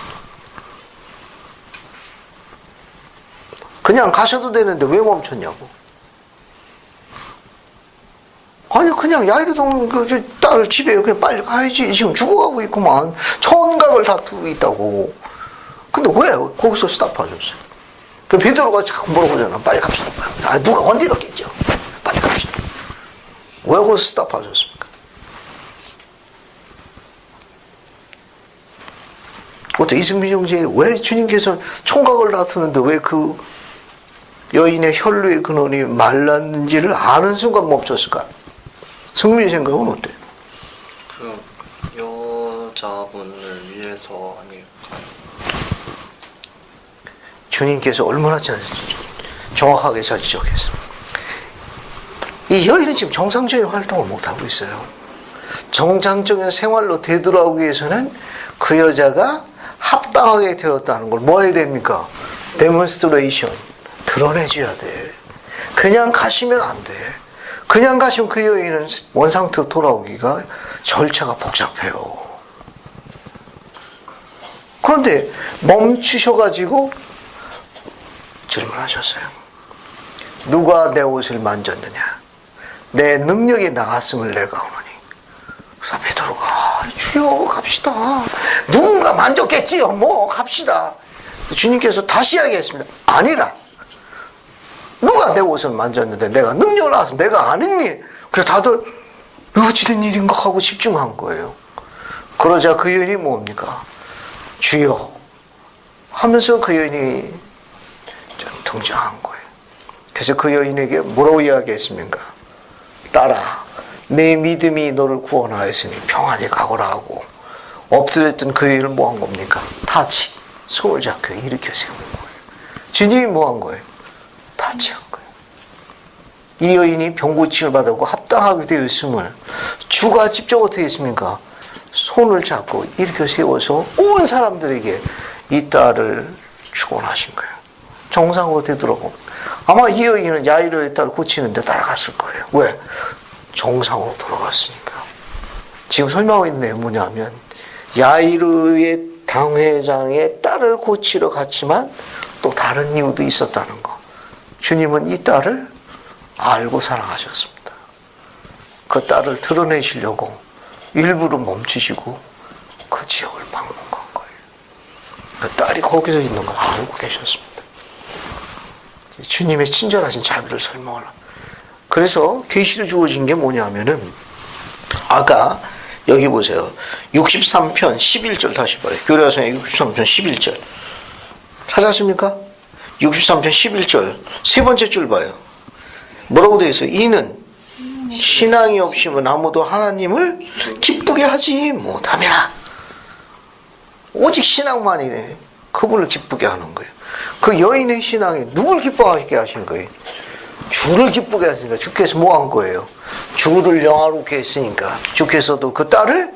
그냥 가셔도 되는데 왜 멈췄냐고. 아니 그냥 야이르동 그 딸 집에 그냥 빨리 가야지. 지금 죽어가고 있구만. 천각을 다투고 있다고. 근데 왜 거기서 스탑하셨어요? 그 베드로가 자꾸 물어보잖아. 빨리 갑시다. 아, 누가 건드렸겠죠. 빨리 갑시다. 왜 거기서 스탑하셨습니까? 어때 이승민 형제 왜 주님께서 총각을 다투는데 왜 그 여인의 혈루의 근원이 말랐는지를 아는 순간 멈췄을까? 승민이 생각은 어때? 그 여자분을 위해서 아닐까요? 주님께서 얼마나 정확하게 잘 지적했습니다. 이 여인은 지금 정상적인 활동을 못하고 있어요. 정상적인 생활로 되돌아오기 위해서는 그 여자가 합당하게 되었다는 걸 뭐 해야 됩니까? 데몬스트레이션. 드러내줘야 돼. 그냥 가시면 안 돼. 그냥 가시면 그 여인은 원상태로 돌아오기가 절차가 복잡해요. 그런데 멈추셔가지고 질문하셨어요. 누가 내 옷을 만졌느냐? 내 능력이 나갔음을 내가 오노니. 그래서 베드로가 주여 갑시다. 누군가 만졌겠지요. 뭐 갑시다. 주님께서 다시 이야기했습니다. 아니라 누가 내 옷을 만졌는데 내가 능력을 나왔으면 내가 아니니. 그래서 다들 어찌된 일인가 하고 집중한 거예요. 그러자 그 여인이 뭡니까? 주여 하면서 그 여인이 등장한 거예요. 그래서 그 여인에게 뭐라고 이야기했습니까? 딸아, 내 믿음이 너를 구원하였으니 평안히 가거라 하고 엎드렸던 그 여인을 뭐 한 겁니까? 타치, 손을 잡고 일으켜 세운 거예요. 주님이 뭐 한 거예요? 타치한 거예요. 이 여인이 병고침을 받았고 합당하게 되어 있음을 주가 직접 어떻게 했습니까? 손을 잡고 일으켜 세워서 온 사람들에게 이 딸을 축원하신 거예요. 정상으로 되더라고. 아마 이 여인은 야이로의 딸을 고치는데 따라갔을 거예요. 왜? 정상으로 돌아갔으니까. 지금 설명하고 있는 내용이 뭐냐면 야이로의 당회장의 딸을 고치러 갔지만 또 다른 이유도 있었다는 거. 주님은 이 딸을 알고 사랑하셨습니다. 그 딸을 드러내시려고 일부러 멈추시고 그 지역을 방문한 거예요. 그 딸이 거기서 있는 걸 알고 계셨습니다. 주님의 친절하신 자비를 설명하라. 그래서 계시로 주어진 게 뭐냐면은 아까 여기 보세요. 63편 11절 다시 봐요. 교례화성의 63편 11절. 찾았습니까? 63편 11절 세 번째 줄 봐요. 뭐라고 되어 있어요? 이는 신앙이 없이면 아무도 하나님을 기쁘게 하지 못함이라. 오직 신앙만이 그분을 기쁘게 하는 거예요. 그 여인의 신앙이 누굴 기뻐하게 하신 거예요? 주를 기쁘게 하시니까 주께서 뭐 한 거예요? 주를 영화롭게 했으니까 주께서도 그 딸을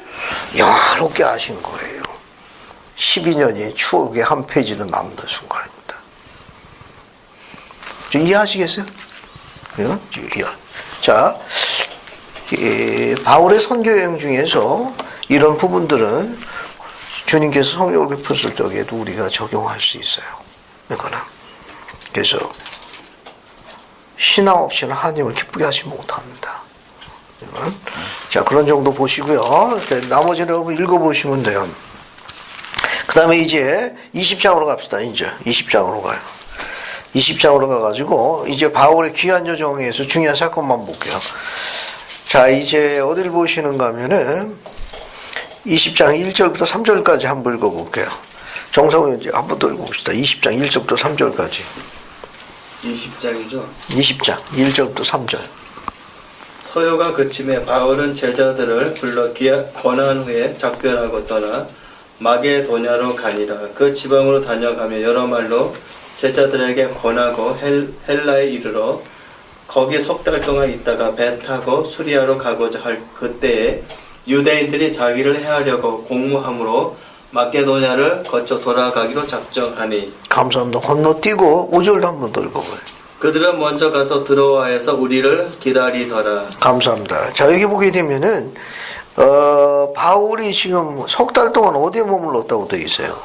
영화롭게 하신 거예요. 12년이 추억의 한 페이지로 남는 순간입니다. 이해하시겠어요? 자, 바울의 선교여행 중에서 이런 부분들은 주님께서 성령을 베푸실 적에도 우리가 적용할 수 있어요. 이거는. 그래서 신앙 없이는 하나님을 기쁘게 하지 못합니다. 자, 그런 정도 보시고요. 나머지는 여러분 읽어보시면 돼요. 그 다음에 이제 20장으로 갑시다. 이제 20장으로 가요. 20장으로 가가지고 이제 바울의 귀한 여정에서 중요한 사건만 볼게요. 자, 이제 어디를 보시는가 하면은 20장 1절부터 3절까지 한번 읽어볼게요. 정상훈 이제 한번 더 읽어봅시다. 20장 1절부터 3절까지. 20장이죠. 20장 1절부터 3절. 서요가 그침에 바울은 제자들을 불러 권한 후에 작별하고 떠나 마게도냐로 가니라. 그 지방으로 다녀가며 여러 말로 제자들에게 권하고 헬라에 이르러 거기 석 달 동안 있다가 배 타고 수리아로 가고자 할 그때에 유대인들이 자기를 해하려고 공모함으로 마게도냐를 거쳐 돌아가기로 작정하니. 감사합니다. 건너뛰고 5절도 한번 더 읽어봐요. 그들은 먼저 가서 드로아에서 우리를 기다리더라. 감사합니다. 자, 여기 보게 되면은 바울이 지금 석 달 동안 어디에 머물렀다고 되어 있어요?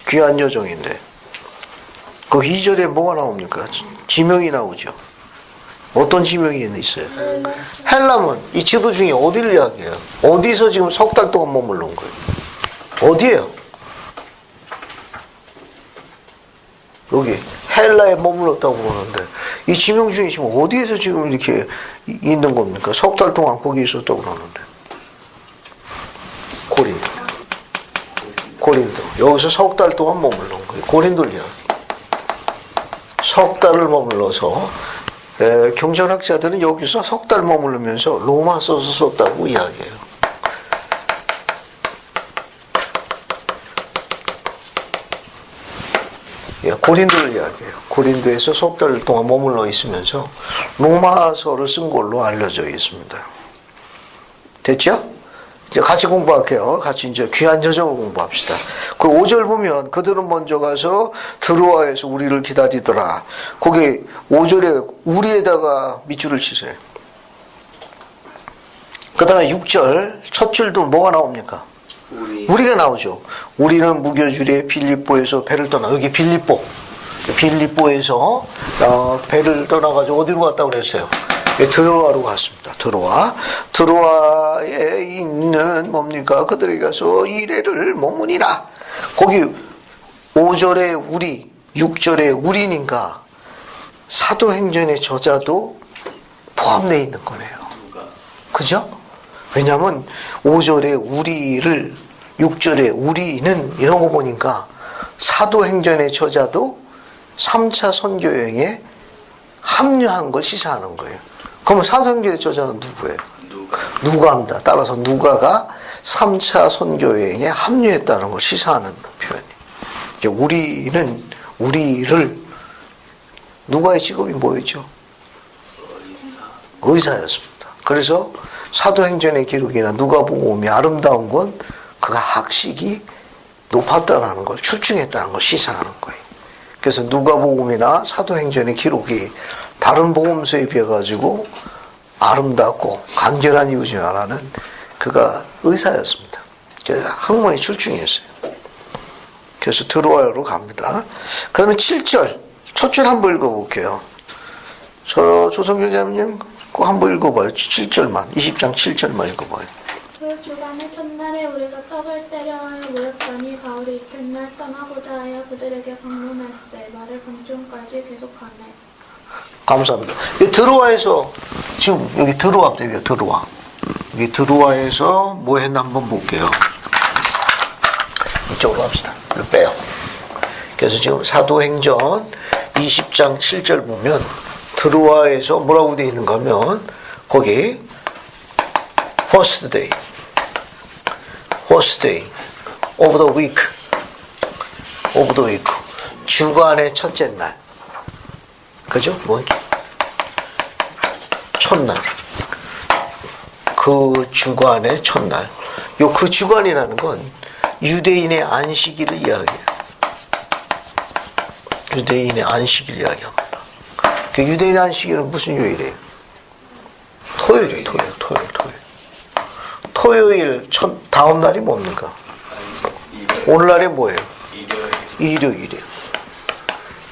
귀한 여정인데 그 2절에 뭐가 나옵니까? 지명이 나오죠. 어떤 지명이 있어요? 헬라문. 이 지도 중에 어디를 이야기해요? 어디서 지금 석 달 동안 머물른 거예요? 어디예요? 여기 헬라에 머물렀다고 그러는데 이 지명 중에 지금 어디에서 지금 이렇게 있는 겁니까? 석 달 동안 거기 있었다고 그러는데 고린도. 여기서 석 달 동안 머물른 거예요. 고린도를 이야기. 석 달을 머물러서 경전학자들은 여기서 석 달 머무르면서 로마서서 썼다고 이야기해요. 고린도를 이야기해요. 고린도에서 석 달 동안 머물러 있으면서 로마서를 쓴 걸로 알려져 있습니다. 됐죠? 이제 같이 공부할게요. 같이 이제 귀한 여정을 공부합시다. 그 5절 보면 그들은 먼저 가서 드로아에서 우리를 기다리더라. 거기 5절에 우리에다가 밑줄을 치세요. 그 다음에 6절 첫 줄도 뭐가 나옵니까? 우리가 나오죠. 우리는 무교주리의 빌립보에서 배를 떠나. 여기 빌립보에서 배를 떠나가지고 어디로 갔다고 그랬어요? 드로아로 갔습니다. 드로아에 있는 뭡니까? 그들에게 가서 이래를 머무니라. 거기 5절에 우리, 6절에 우리니까 사도행전의 저자도 포함되어 있는 거네요. 그죠? 왜냐하면 5절에 우리를, 6절에 우리는 이런 거 보니까 사도행전의 저자도 3차 선교여행에 합류한 걸 시사하는 거예요. 그러면 사도행전의 저자는 누구예요? 누가입니다. 따라서 누가가 3차 선교여행에 합류했다는 걸 시사하는 표현이에요. 우리를 누가의 직업이 뭐였죠? 의사였습니다. 그래서 사도행전의 기록이나 누가복음이 아름다운 건 그가 학식이 높았다는 걸, 출중했다는 걸 시사하는 거예요. 그래서 누가복음이나 사도행전의 기록이 다른 복음서에 비해 가지고 아름답고 간결한 이유 중 하나는 그가 의사였습니다. 그래서 학문에 출중했어요. 그래서 드로아로 갑니다. 그 다음에 7절 첫 줄 한번 읽어볼게요. 조성경 자매님 꼭 한번 읽어봐요. 7절만 20장 7절만 읽어봐요. 그 주간의 첫날에 우리가 떡을 때려 하여 모였더니 바울이 이튿날 떠나고자 하여 그들에게 방문할세 말을 밤중까지 계속하네. 감사합니다. 이 드로아에서 지금 여기 드로아 때문에 드로아. 여기 드로아에서 뭐 했나 한번 볼게요. 이쪽으로 갑시다. 이거 빼요. 그래서 지금 사도행전 20장 7절 보면 드로아에서 뭐라고 되어 있는가 하면 거기 first day of the week 주간의 첫째 날 그죠? 뭐 첫날 그 주간의 첫날 요 그 주간이라는 건 유대인의 안식일을 이야기해요. 유대인의 안식일 이야기합니다. 그 유대인의 안식일은 무슨 요일이에요? 토요일이에요. 토요일 다음 날이 뭡니까? 오늘날이 뭐예요? 일요일이에요.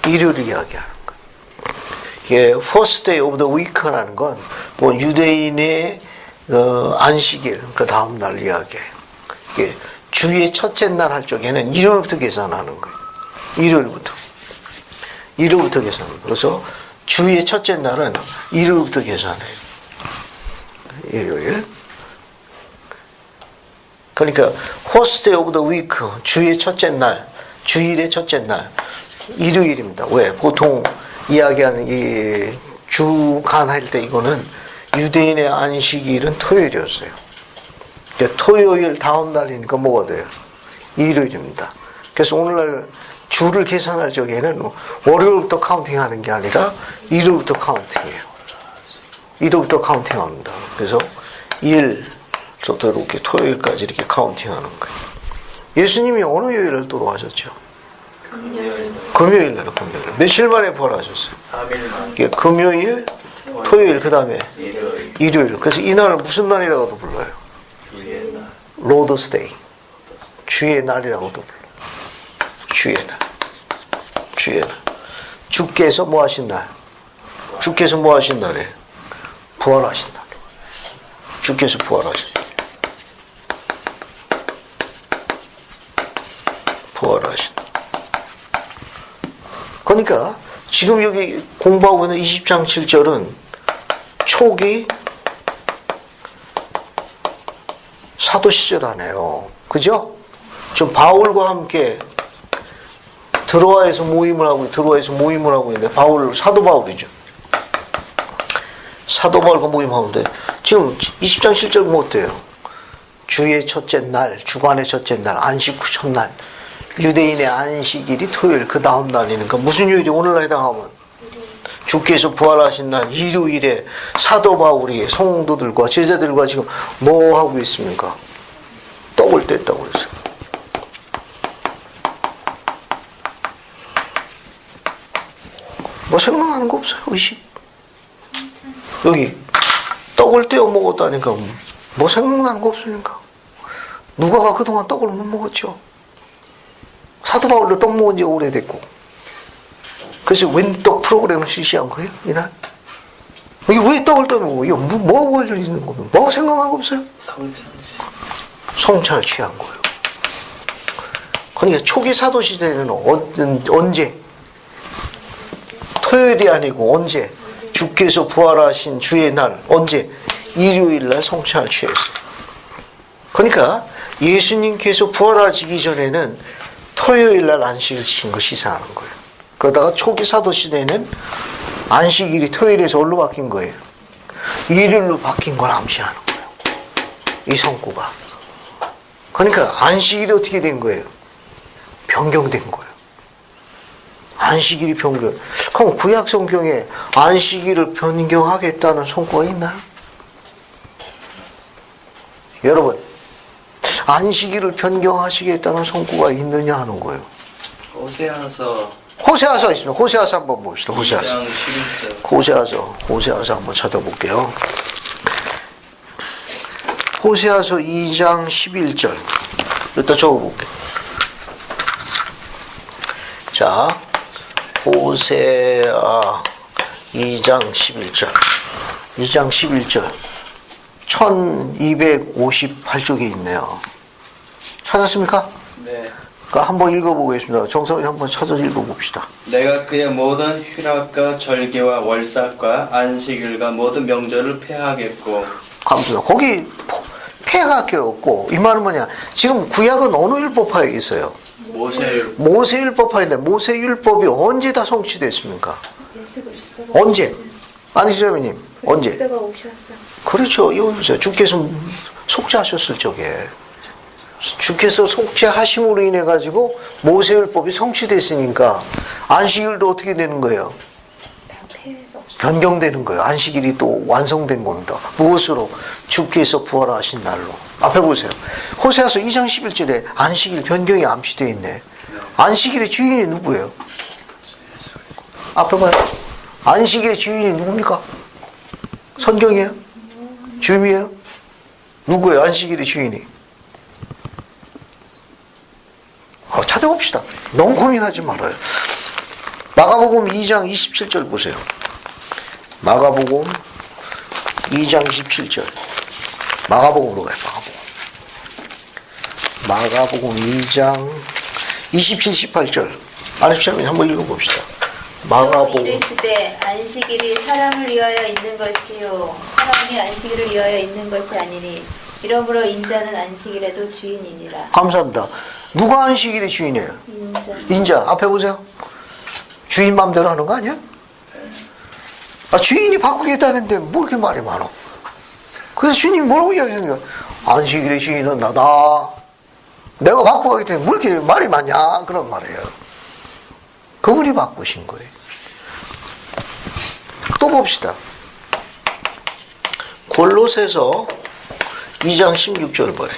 일요일 이야기하는 거예요. 이게 first day of the week라는 건 뭐 유대인의 안식일 그 다음 날 이야기예요. 이게 주의 첫째 날 할 적에는 일요일부터 계산하는 거예요. 일요일부터 계산하는 거예요. 그래서 주의 첫째 날은 일요일부터 계산해요. 일요일. 그러니까 first day of the week 주의 첫째 날, 주일의 첫째 날 일요일입니다. 왜? 보통 이야기하는 이 주간 할 때 이거는 유대인의 안식일은 토요일이었어요. 그러니까 토요일 다음 날이니까 뭐가 돼요? 일요일입니다. 그래서 오늘날 주를 계산할 적에는 월요일부터 카운팅하는 게 아니라 일요일부터 카운팅해요. 일요일부터 카운팅합니다. 그래서 일부터 이렇게 토요일까지 이렇게 카운팅하는 거예요. 예수님이 어느 요일을 돌아가셨죠? 금요일 날. 며칠 만에 부활하셨어요? 3일만. 금요일, 토요일, 그 다음에 일요일. 그래서 이날을 무슨 날이라고도 불러요? 로드스 데이. 주의 날이라고도 불러요. 주의 날. 주께서 뭐 하신 날? 주께서 뭐 하신 날이에요? 부활하신 날. 주께서 부활하신 날. 그러니까 지금 여기 공부하고 있는 20장 7절은 초기 사도 시절 아니에요. 그죠? 지금 바울과 함께 드로아에서 모임을 하고 있는데 사도 바울이죠. 사도 바울과 모임하는데 지금 20장 7절 뭐 어때요? 주의 첫째 날, 주간의 첫째 날, 안식 후 첫날, 유대인의 안식일이 토요일, 그 다음 날이니까 무슨 요일이 오늘날에 해당하면 주께서 부활하신 날 일요일에 사도 바울이 성도들과 제자들과 지금 뭐 하고 있습니까? 떡을 뗐다고 그랬어요. 뭐 생각하는 거 없어요, 의식? 여기 떡을 떼어 먹었다니까 뭐 생각나는 거 없습니까? 누가가 그동안 떡을 못 먹었죠. 사도 바울도 떡 먹은 지가 오래됐고. 그래서 웬떡 프로그램을 실시한 거예요, 이날? 이게 왜 떡을 떠 먹어? 이거 뭐하고 관련 있는 거면? 뭐 생각한 거 없어요? 성찬을 취한 거예요. 그러니까 초기 사도 시대에는 언제? 토요일이 아니고 언제? 주께서 부활하신 주의 날, 언제? 일요일 날 성찬을 취했어요. 그러니까 예수님께서 부활하시기 전에는 토요일 날 안식을 지킨 거 시사하는 거예요. 그러다가 초기 사도 시대에는 안식일이 토요일에서 뭘로 바뀐 거예요? 일요일로 바뀐 걸 암시하는 거예요. 이 성구가. 그러니까 안식일이 어떻게 된 거예요? 변경된 거예요. 안식일이 변경. 그럼 구약 성경에 안식일을 변경하겠다는 성구가 있나요? 여러분, 안식일을 변경하시겠다는 성구가 있느냐 하는 거예요. 호세아서 있습니다. 호세아서 한번 봅시다. 호세아서 한번 찾아볼게요. 호세아서 2장 11절. 이따 적어볼게요. 자, 호세아 2장 11절. 2장 11절. 1258쪽에 있네요. 찾았습니까? 네. 한번 읽어보겠습니다. 정성이 한번 찾아서 읽어봅시다. 내가 그의 모든 휴락과 절개와 월삭과 안식일과 모든 명절을 폐하겠고 감사합니다. 거기 폐할 게 없고 이 말은 뭐냐? 지금 구약은 어느 율법하에 있어요? 모세율 모세율법하인데 모세율법이 언제 다 성취됐습니까? 예수 그리스도가 언제? 안희수자매님 언제? 그리스도가 오셨어. 그렇죠. 이거 보세요. 주께서 속죄하셨을 적에 주께서 속죄하심으로 인해 가지고 모세율법이 성취됐으니까 안식일도 어떻게 되는 거예요? 다 폐해서 없어. 변경되는 거예요. 안식일이 또 완성된 겁니다. 무엇으로? 주께서 부활하신 날로. 앞에 보세요. 호세아서 2장 11절에 안식일 변경이 암시되어 있네. 안식일의 주인이 누구예요? 앞에 봐요. 안식일의 주인이 누굽니까? 성경이에요? 주님이에요? 누구예요? 안식일의 주인이? 찾아봅시다. 너무 고민하지 말아요. 마가복음 2장 27절 보세요. 마가복음 2장 27절. 마가복음으로 가요. 마가복음 2장 27, 18절. 안수자님 한번 읽어봅시다. 마가복음. 이르시되 안식일이 사람을 위하여 있는 것이요 사람이 안식일을 위하여 있는 것이 아니니 이러므로 인자는 안식일에도 주인이니라. 감사합니다. 누가 안식일의 주인이에요? 인자. 앞에 보세요. 주인 맘대로 하는 거 아니야? 주인이 바꾸겠다는데 뭐 이렇게 말이 많어? 그래서 주인이 뭐라고 이야기하는 거야? 안식일의 주인은 나다. 내가 바꾸겠다는데 뭐 이렇게 말이 많냐? 그런 말이에요. 그분이 바꾸신 거예요. 또 봅시다. 골로새서 2장 16절 봐요.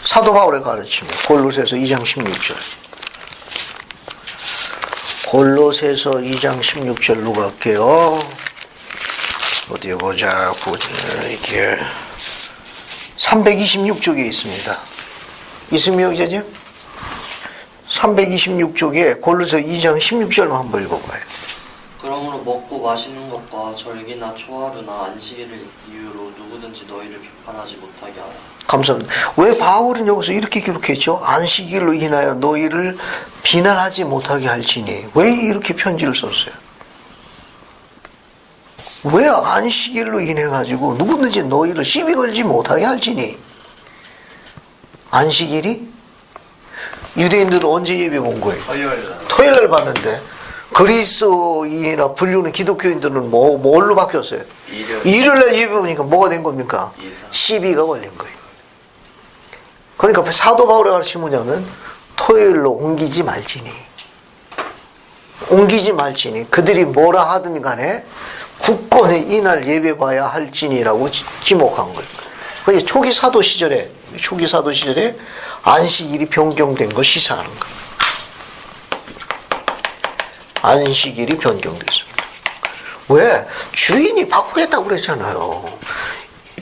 사도 바울의 가르침. 골로새서 2장 16절. 골로새서 2장 16절로 갈게요. 어디 보자. 이게 326쪽에 있습니다. 있으면 이제요? 326쪽에 골로새 2장 16절만 한번 읽어봐요. 그러므로 먹고 마시는 것과 절기나 초하루나 안식일을 이유로 누구든지 너희를 비판하지 못하게 하라. 감사합니다. 왜 바울은 여기서 이렇게 기록했죠? 안식일로 인하여 너희를 비난하지 못하게 할지니. 왜 이렇게 편지를 썼어요? 왜 안식일로 인해 가지고 누구든지 너희를 시비 걸지 못하게 할지니. 안식일이 유대인들은 언제 예배 본 거예요? 토요일 날 봤는데 그리스도인이나 불리는 기독교인들은 뭘로 바뀌었어요? 일요일 날 예배 보니까 뭐가 된 겁니까? 시비가 걸린 거예요. 그러니까 사도 바울의 가르침이 뭐냐면 토요일로 옮기지 말지니. 옮기지 말지니. 그들이 뭐라 하든 간에 굳건히 이날 예배 봐야 할지니라고 지목한 거예요. 그게 초기 사도 시절에 안식일이 변경된 걸 시사하는 거예요. 안식일이 변경됐습니다. 왜? 주인이 바꾸겠다고 그랬잖아요.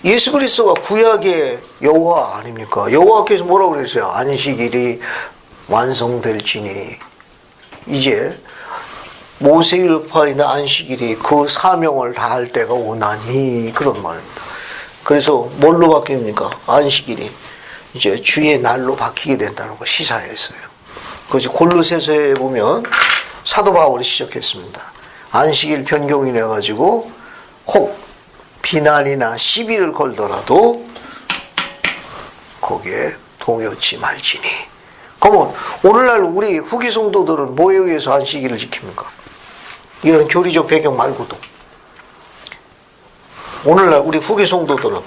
예수 그리스도가 구약의 여호와 아닙니까? 여호와께서 뭐라고 그랬어요? 안식일이 완성될지니. 이제 모세율법이나 안식일이 그 사명을 다할 때가 오나니. 그런 말입니다. 그래서 뭘로 바뀝니까? 안식일이 이제 주의 날로 바뀌게 된다는 거 시사했어요. 그래서 골로새서에 보면 사도 바울이 시작했습니다. 안식일 변경이 내가지고 혹 비난이나 시비를 걸더라도 거기에 동요치 말지니. 그러면 오늘날 우리 후기 성도들은 뭐에 의해서 안식일을 지킵니까? 이런 교리적 배경 말고도 오늘날 우리 후기 성도들은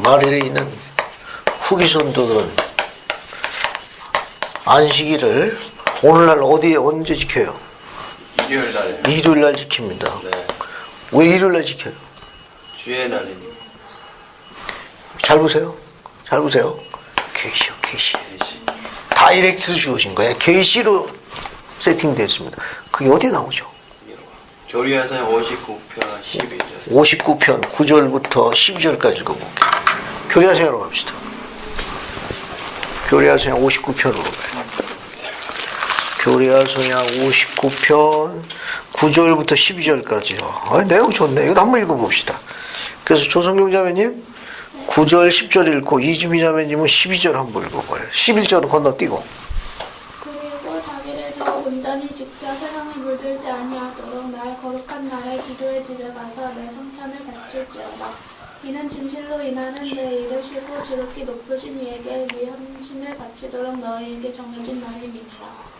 말일에 있는 후기 성도들은 안식일을 오늘날 어디에 언제 지켜요? 일요일 날에. 일요일 날 지킵니다. 네. 왜 일요일 날 지켜요? 주의 날이니까. 잘 보세요. 잘 보세요. 계시요, 계시. 다이렉트 주어진 거예요. 계시로 세팅되어 있습니다. 그게 어디 나오죠? 교리에서는 59편 12절. 59편 9절부터 12절까지 읽어볼게요. 교리하생으로 갑시다. 교리하생 59편으로 가요. 교리하서냐 59편 9절부터 12절까지요. 내용 좋네. 이거 한번 읽어봅시다. 그래서 조성경 자매님 9절 10절 읽고 이주미 자매님은 12절 한번 읽어봐요. 11절은 건너뛰고. 그리고 자기를 더 온전히 지켜 세상에 물들지 아니하도록 나의 거룩한 날에 기도의 집에 가서 내 성찬을 바칠지어다. 이는 진실로 인하는 내 일을 쉬고 지극히 높으신 이에게 네 헌신을 바치도록 너희에게 정해진 날이니라.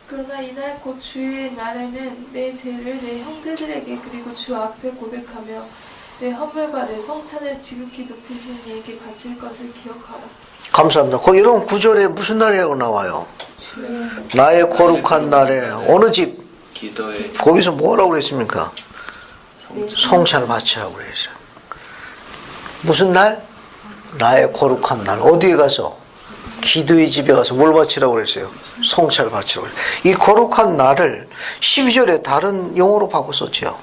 그러나 이날 곧 주의 날에는 내 죄를 내 형제들에게 그리고 주 앞에 고백하며 내 헌물과 내 성찬을 지극히 높으신 이에게 바칠 것을 기억하라. 감사합니다. 거기 여러분 9절에 무슨 날이라고 나와요? 나의 거룩한 날에 어느 집? 기도에 거기서 뭐라고 그랬습니까? 성찬을 바치라고 그랬어요. 무슨 날? 나의 거룩한 날. 어디에 가서? 기도의 집에 가서 뭘 바치라고 그랬어요? 성찬을 바치라고 그랬어요. 이 거룩한 날을 12절에 다른 용어로 바꿨었죠.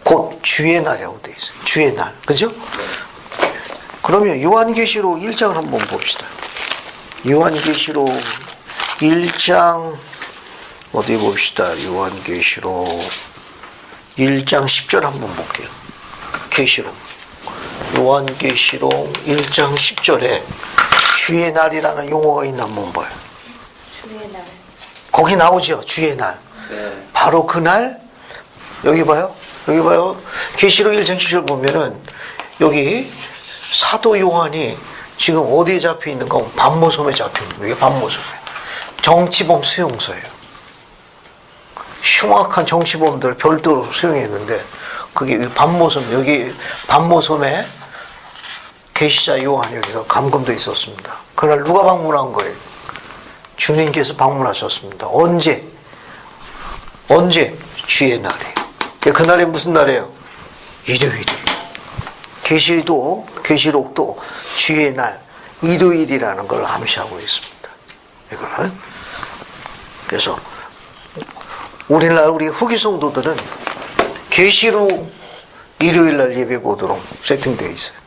곧 주의 날이라고 되어 있어요. 주의 날. 그죠? 그러면 요한계시록 1장을 한번 봅시다. 요한계시록 1장 어디 봅시다. 요한계시록 1장 10절 한번 볼게요. 계시록 요한계시록 1장 10절에 주의 날이라는 용어가 있나 한번 봐요. 주의 날. 거기 나오죠. 주의 날. 네. 바로 그날 여기 봐요. 여기 봐요. 계시록 1장 10절 보면은 여기 사도 요한이 지금 어디에 잡혀 있는가? 반모섬에 잡혀 있는 거예요. 반모섬에. 정치범 수용소예요. 흉악한 정치범들 별도로 수용했는데 그게 반모섬, 여기 반모섬에 계시자 요한이 여기서 감금돼 있었습니다. 그날 누가 방문한 거예요? 주님께서 방문하셨습니다. 언제? 주의 날이에요. 그날이 무슨 날이에요? 일요일이에요. 계시록도 주의 날, 일요일이라는 걸 암시하고 있습니다. 이거는. 그래서 우리날 우리 후기 성도들은 계시록 일요일 날 예배 보도록 세팅되어 있어요.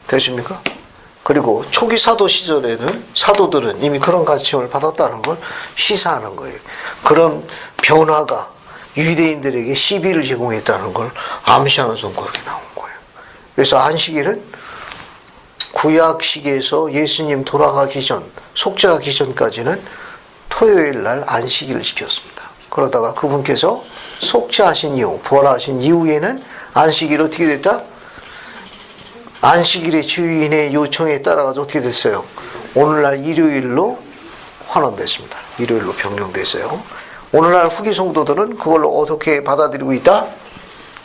됐습니까? 그리고 초기 사도 시절에는 사도들은 이미 그런 가르침을 받았다는 걸 시사하는 거예요. 그런 변화가 유대인들에게 시비를 제공했다는 걸 암시하는 성과가 나온 거예요. 그래서 안식일은 구약시기에서 예수님 돌아가기 전, 속죄하기 전까지는 토요일 날 안식일을 지켰습니다. 그러다가 그분께서 속죄하신 이후, 부활하신 이후에는 안식일이 어떻게 됐다? 안식일의 주인의 요청에 따라서 어떻게 됐어요? 오늘날 일요일로 환원됐습니다. 일요일로 변경됐어요. 오늘날 후기 성도들은 그걸 어떻게 받아들이고 있다?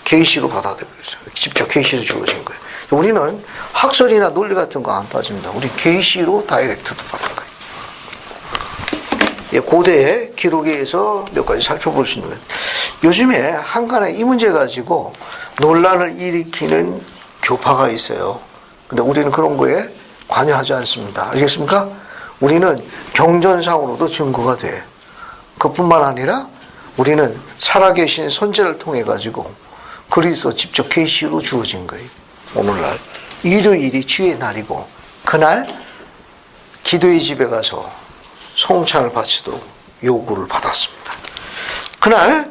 계시로 받아들이고 있어요. 직접 계시로 주어진 거예요. 우리는 학설이나 논리 같은 거 안 따집니다. 우리 계시로 다이렉트도 받은 거예요. 고대 기록에서 몇 가지 살펴볼 수 있는 거예요. 요즘에 한간에 이 문제 가지고 논란을 일으키는 교파가 있어요. 근데 우리는 그런 거에 관여하지 않습니다. 알겠습니까? 우리는 경전상으로도 증거가 돼. 그뿐만 아니라 우리는 살아계신 선제를 통해 가지고 그리스도 직접 계시로 주어진 거예요. 오늘날 일요일이 주의 날이고 그날 기도의 집에 가서 성찬을 바치도록 요구를 받았습니다. 그날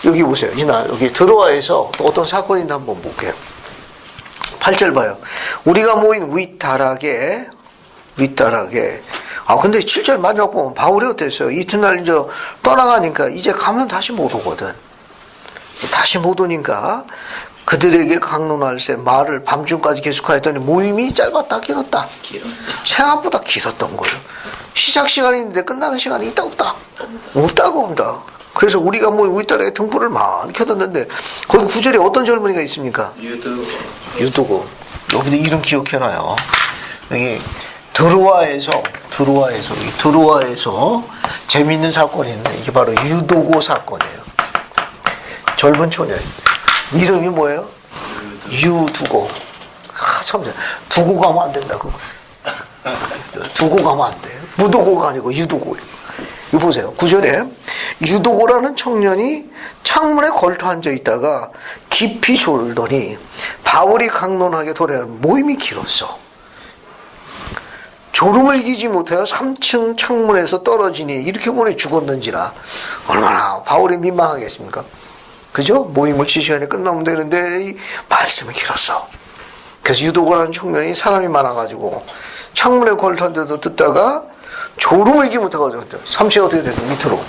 여기 보세요. 이날 여기 드로아에서 또 어떤 사건이 있나 한번 볼게요. 8절 봐요. 우리가 모인 윗다락에 근데 7절 마지막 보면 바울이 어땠어요? 이튿날 이제 떠나가니까 이제 가면 다시 못 오거든. 다시 못 오니까 그들에게 강론할세 말을 밤중까지 계속하였더니 모임이 짧았다 길었다. 생각보다 길었던 거예요. 시작 시간이 있는데 끝나는 시간이 있다 없다? 없다고 봅니다. 그래서 우리가 모인 윗다락에 등불을 많이 켜뒀는데 거기 구절에 어떤 젊은이가 있습니까? 유두고. 여기도 이름 기억해놔요. 여기 드로아에서 재미있는 사건이 있는데 이게 바로 유도고 사건이에요. 젊은 초년. 이름이 뭐예요? 유두고. 참, 두고 가면 안 된다, 그거. 두고 가면 안 돼. 무도고가 아니고 유도고예요. 이거 보세요. 9절에 유도고라는 청년이 창문에 걸터 앉아 있다가 깊이 졸더니 바울이 강론하게 돌아오면 모임이 길었어. 졸음을 이기지 못하여 3층 창문에서 떨어지니 이렇게 보니 죽었는지라. 얼마나 바울이 민망하겠습니까? 그죠? 모임을 지시하니 끝나면 되는데 이 말씀이 길었어. 그래서 유도고라는 청년이 사람이 많아가지고 창문에 걸터인데도 듣다가 졸음을 이기 못해가지고 삼시가 어떻게 되죠? 밑으로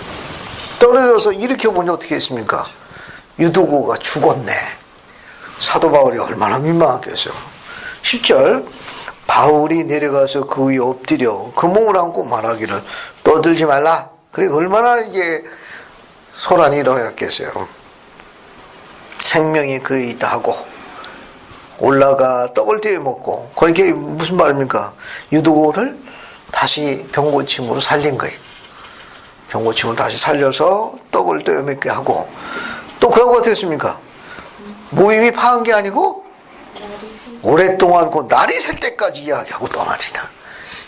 떨어져서 일으켜보니 어떻게 했습니까? 유도고가 죽었네. 사도 바울이 얼마나 민망하겠어요. 10절 바울이 내려가서 그 위에 엎드려 그 몸을 안고 말하기를 떠들지 말라. 그게 얼마나 이게 소란이 일어났겠어요. 생명이 그에 있다 하고 올라가 떡을 떼어 먹고 그게 무슨 말입니까? 유도고를 다시 병고침으로 살린 거예요. 병고침으로 다시 살려서 떡을 떼어 먹게 하고 또 그러고 어떻게 했습니까? 모임이 파한 게 아니고 오랫동안 그 날이 셀 때까지 이야기하고 떠나리라.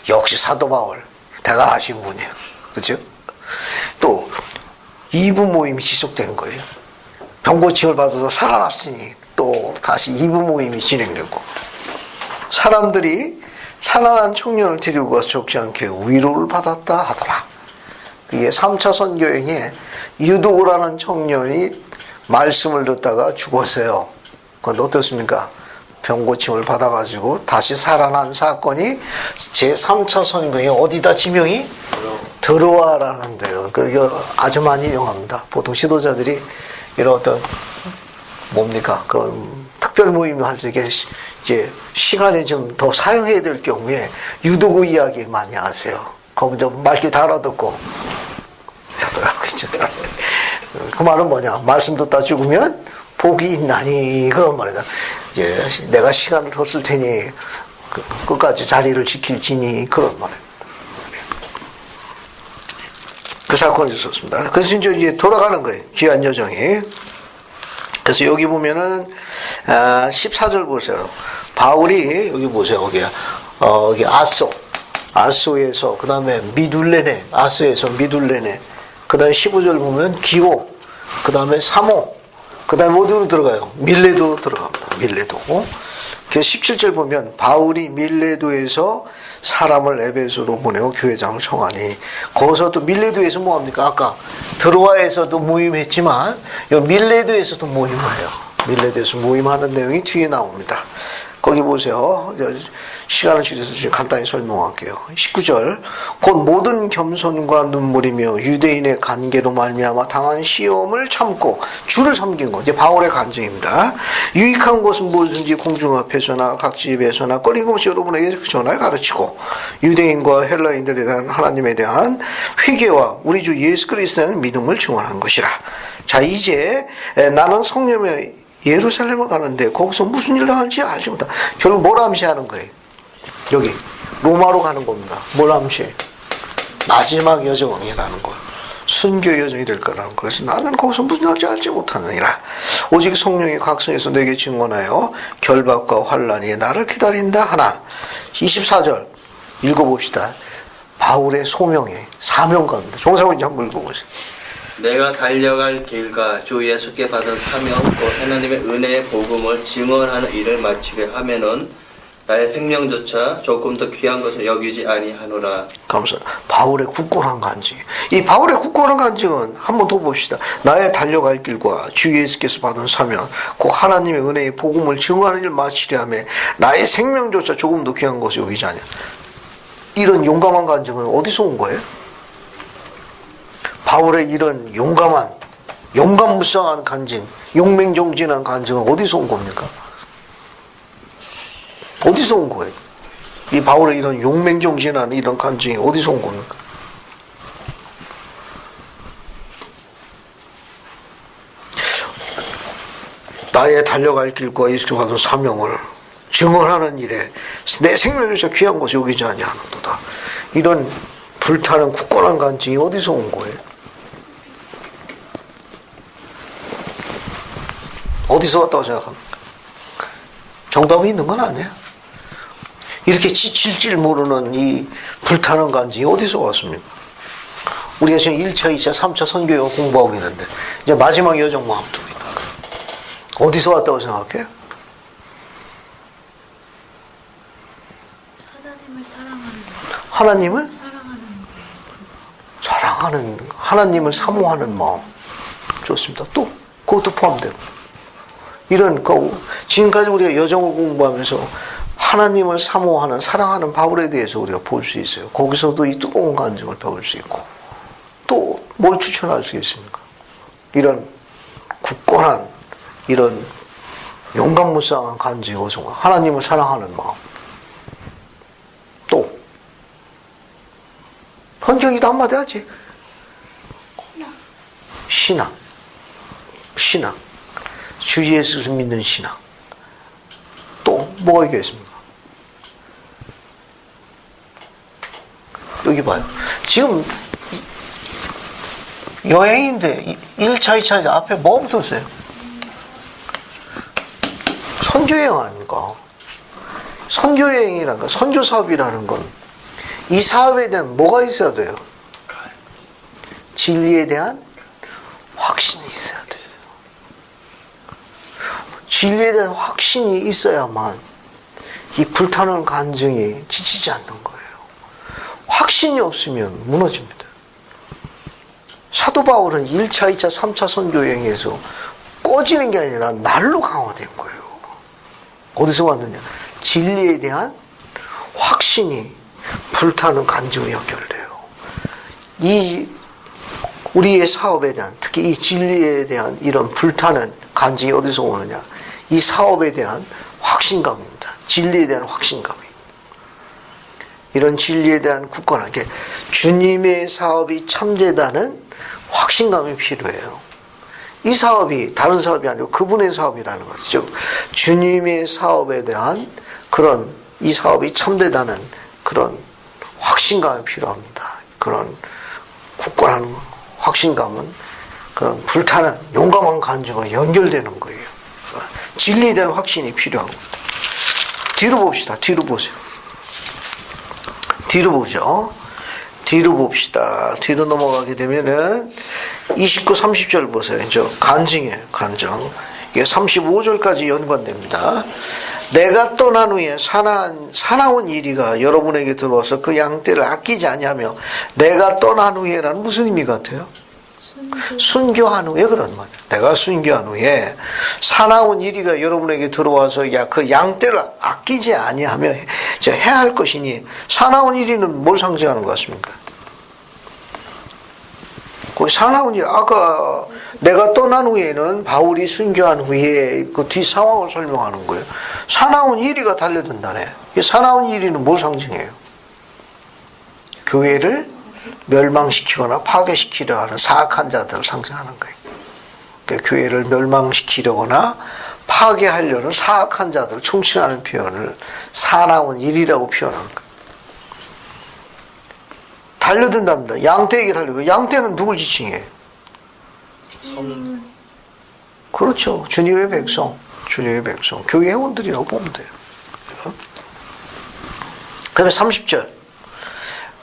역시 사도 바울 대단하신 분이에요. 그렇죠? 또 2부 모임이 지속된 거예요. 병고침을 받아서 살아났으니 또 다시 2부 모임이 진행되고 사람들이 살아난 청년을 데리고 가서 적지 않게 위로를 받았다 하더라. 그게 3차 선교행에 유도고라는 청년이 말씀을 듣다가 죽었어요. 그건 어떻습니까? 병고침을 받아가지고 다시 살아난 사건이 제3차 선교에 어디다 지명이? 들어와라는데요. 그게 아주 많이 이용합니다. 보통 지도자들이 이런 어떤 뭡니까? 그 특별 모임을 할 때 이제 시간이 좀 더 사용해야 될 경우에 유도고 이야기 많이 하세요. 거기 좀 말귀 다 알아듣고 하더라고요. 그 말은 뭐냐? 말씀 듣다 죽으면 복이 있나니 그런 말이다. 이제 내가 시간을 더 쓸 테니 끝까지 자리를 지킬지니 그런 말입니다. 그 사건이 있었습니다. 그래서 이제 돌아가는 거예요. 귀한 여정이. 그래서 여기 보면은 14절 보세요. 바울이 여기 보세요. 여기 아소에서 그 다음에 미둘레네, 아소에서 미둘레네. 그 다음에 15절 보면 기오, 그 다음에 사모, 그 다음에 어디로 들어가요? 밀레도 들어갑니다. 밀레도. 그래서 17절 보면 바울이 밀레도에서 사람을 에베소로 보내고 교회장을 청하니 거기서 또 밀레도에서 뭐합니까? 아까 드로아에서도 모임했지만 이 밀레도에서도 모임을 해요. 밀레도에서 모임하는 내용이 뒤에 나옵니다. 거기 보세요. 시간을 줄여서 좀 간단히 설명할게요. 19절 곧 모든 겸손과 눈물이며 유대인의 관계로 말미암아 당한 시험을 참고 주를 섬긴 것. 이제 바울의 간증입니다. 유익한 것은 무엇든지 공중 앞에서나 각 집에서나 꺼림없이 여러분에게 전하여 가르치고 유대인과 헬라인들에 대한 하나님에 대한 회개와 우리 주 예수 그리스도에 대한 믿음을 증언한 것이라. 자, 이제 나는 성령의 예루살렘을 가는데 거기서 무슨 일을 하는지 알지 못한다. 결국 뭘 암시하는 거예요? 여기 로마로 가는 겁니다. 뭘 암시해? 마지막 여정이라는 거. 순교 여정이 될 거라는 거. 그래서 나는 거기서 무슨 일인지 알지 못하느니라. 오직 성령이 각성해서 내게 증언하여 결박과 환난이 나를 기다린다 하나. 24절 읽어봅시다. 바울의 소명의 사명가입니다. 종사원인지 한번 읽어보세요. 내가 달려갈 길과 주 예수께 받은 사명 또 하나님의 은혜의 복음을 증언하는 일을 마치려 하면은 나의 생명조차 조금 더 귀한 것을 여기지 아니하노라. 감사합니다. 바울의 굳건한 간증. 이 바울의 굳건한 간증은 한번 더 봅시다. 나의 달려갈 길과 주 예수께서 받은 사명 곧 하나님의 은혜의 복음을 증언하는 일을 마치려 하며 나의 생명조차 조금 더 귀한 것을 여기지 아니하. 이런 용감한 간증은 어디서 온 거예요? 바울의 이런 용감무쌍한 간증, 용맹정진한 간증은 어디서 온 겁니까? 어디서 온 거예요? 이 바울의 이런 용맹정진한 이런 간증이 어디서 온 겁니까? 나의 달려갈 길과 예수께 받은 사명을 증언하는 일에 내 생명조차 귀한 것이 여기지 아니하는도다. 이런 불타는 굳건한 간증이 어디서 온 거예요? 어디서 왔다고 생각합니까? 정답이 있는 건 아니에요. 이렇게 지칠 줄 모르는 이 불타는 간증이 어디서 왔습니까? 우리가 지금 1차, 2차, 3차 선교를 공부하고 있는데 이제 마지막 여정만 앞두고 있는 거예요. 어디서 왔다고 생각해요? 하나님을 사랑하는 하나님을 사랑하는 사랑하는, 하나님을 사모하는 마음. 좋습니다. 또 그것도 포함되고 이런 지금까지 우리가 여정을 공부하면서 하나님을 사모하는 사랑하는 바울에 대해서 우리가 볼 수 있어요. 거기서도 이 뜨거운 간증을 배울 수 있고 또 뭘 추천할 수 있습니까? 이런 굳건한 이런 용감무쌍한 간증이 어디서 하나님을 사랑하는 마음. 또 헌경이도 한마디 하지. 신앙. 주 예수를 믿는 신앙. 또 뭐가 있겠습니까? 여기 봐요. 지금 여행인데 1차, 2차 앞에 뭐 붙었어요? 선교여행 아닙니까? 선교여행이라는 거, 선교사업이라는 건 이 사업에 대한 뭐가 있어야 돼요? 진리에 대한 확신이 있어야 돼요. 진리에 대한 확신이 있어야만 이 불타는 간증이 지치지 않는 거예요. 확신이 없으면 무너집니다. 사도 바울은 1차, 2차, 3차 선교여행에서 꺼지는 게 아니라 날로 강화된 거예요. 어디서 왔느냐? 진리에 대한 확신이 불타는 간증에 연결돼요. 이 우리의 사업에 대한, 특히 이 진리에 대한 이런 불타는 간증이 어디서 오느냐? 이 사업에 대한 확신감입니다. 진리에 대한 확신감이. 이런 진리에 대한 굳건한 게 주님의 사업이 참되다는 확신감이 필요해요. 이 사업이 다른 사업이 아니고 그분의 사업이라는 거죠. 즉 주님의 사업에 대한 그런 이 사업이 참되다는 그런 확신감이 필요합니다. 그런 굳건한 확신감은 그런 불타는 용감한 간증으로 연결되는 거예요. 진리에 대한 확신이 필요한 겁니다. 뒤로 봅시다. 뒤로 보세요. 뒤로 보죠. 뒤로 봅시다. 뒤로 넘어가게 되면은 29, 30절 보세요. 저 간증이에요. 간증. 이게 35절까지 연관됩니다. 내가 떠난 후에 사나운 이리가 여러분에게 들어와서 그 양떼를 아끼지 아니하며 내가 떠난 후에라는 무슨 의미 같아요? 순교한 후에 그런 말이에요. 내가 순교한 후에 사나운 이리가 여러분에게 들어와서 그 양떼를 아끼지 아니하며 해야 할 것이니 사나운 이리는 뭘 상징하는 것 같습니까? 그 사나운 일 아까 내가 떠난 후에는 바울이 순교한 후에 그 뒤 상황을 설명하는 거예요. 사나운 이리가 달려든다네. 이 사나운 이리는 뭘 상징해요? 교회를 멸망시키거나 파괴시키려 하는 사악한 자들을 상징하는 거예요. 그러니까 교회를 멸망시키려거나 파괴하려는 사악한 자들을 총칭하는 표현을 사나운 일이라고 표현하는 거예요. 달려든답니다. 양떼에게 달리고 양떼는 누굴 지칭해요? 그렇죠. 주님의 백성. 주님의 백성. 교회 회원들이라고 보면 돼요. 그 다음에 30절.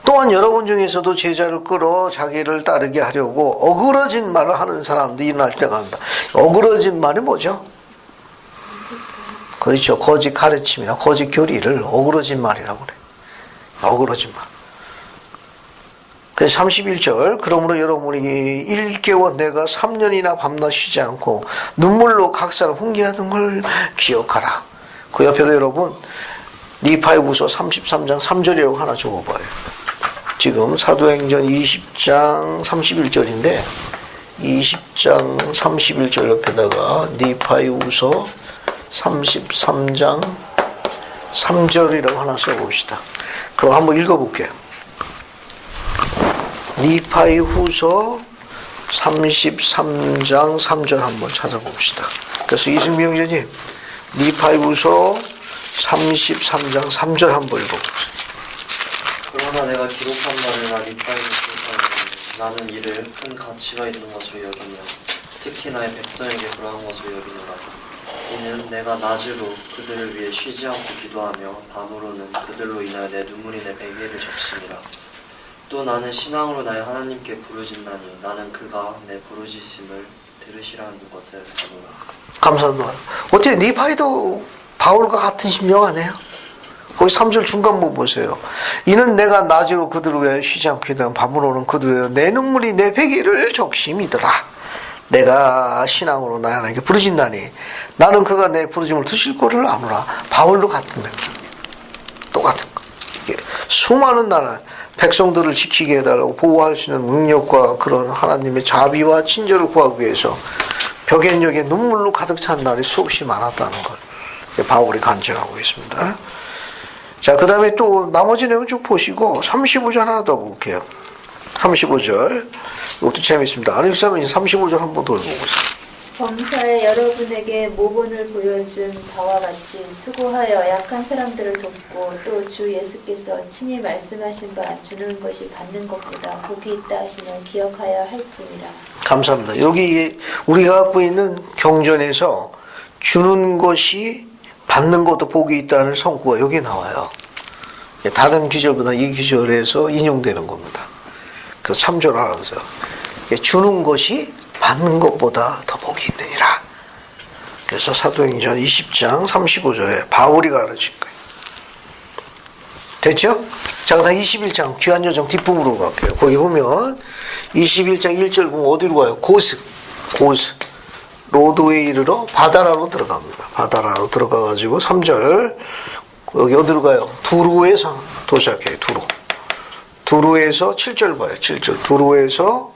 또한 여러분 중에서도 제자를 끌어 자기를 따르게 하려고 어그러진 말을 하는 사람도 일어날 때가 온다. 어그러진 말이 뭐죠? 그렇죠. 거짓 가르침이나 거짓 교리를 어그러진 말이라고 그래요. 어그러진 말. 그래서 31절. 그러므로 여러분이 1개월 내가 3년이나 밤낮 쉬지 않고 눈물로 각 사람 훈계하는 걸 기억하라. 그 옆에도 여러분 니파이후서 33장 3절이라고 하나 적어봐요. 지금 사도행전 20장 31절인데 20장 31절 옆에다가 니파이후서 33장 3절이라고 하나 써봅시다. 그럼 한번 읽어볼게요. 니파이후서 33장 3절 한번 찾아봅시다. 그래서 이승미 형제님 니파이후서 33장 3절 한번 읽어보세요. 그러나 내가 기록한 말을 니파이후서에 나는 이를 큰 가치가 있는 것으로 여기며 특히 나의 백성에게 그러한 것을 여기노라. 이는 내가 낮으로 그들을 위해 쉬지 않고 기도하며 밤으로는 그들로 인하여 내 눈물이 내 베개를 적시니라. 또 나는 신앙으로 나의 하나님께 부르짖나니 나는 그가 내 부르짖음을 들으시라는 것을 아노라. 감사합니다. 어떻게 니파이도 바울과 같은 심령 아니에요? 거기 3절 중간 부 보세요. 이는 내가 낮으로 그들을 위해 쉬지 않게 되면 밤으로는 그들을 위해 내 눈물이 내 베개를 적심이더라. 내가 신앙으로 나의 하나님께 부르짖나니 나는 그가 내 부르짖음을 드실 거를 아노라. 바울도 같은 말. 똑같은 거. 이게 수많은 나라 백성들을 지키게 해달라고 보호할 수 있는 능력과 그런 하나님의 자비와 친절을 구하기 위해서 벽엔역에 눈물로 가득 찬 날이 수없이 많았다는 걸 바울이 간증하고 있습니다. 자, 그 다음에 또 나머지 내용 쭉 보시고 35절 하나 더 볼게요. 35절. 이것도 재밌습니다. 안익사님 35절 한번 더 읽어보세요. 범사에 여러분에게 모본을 보여준 바와 같이 수고하여 약한 사람들을 돕고 또 주 예수께서 친히 말씀하신 바 주는 것이 받는 것보다 복이 있다 하심을 기억하여 할지니라. 감사합니다. 여기 우리가 갖고 있는 경전에서 주는 것이 받는 것도 복이 있다는 성구가 여기 나와요. 다른 기절보다 이 기절에서 인용되는 겁니다. 그래서 참조하라고 해서 주는 것이 받는 것보다 더 복이 있느니라. 그래서 사도행전 20장 35절에 바울이 가르친 거예요. 됐죠? 자, 그다음 21장 귀한 여정 뒷부분으로 갈게요. 거기 보면 21장 1절 보면 어디로 가요? 고스. 로도에 이르러 바다라로 들어갑니다. 바다라로 들어가가지고 3절 여기 어디로 가요? 두로에서 도착해요. 두로에서 7절 봐요. 7절 두로에서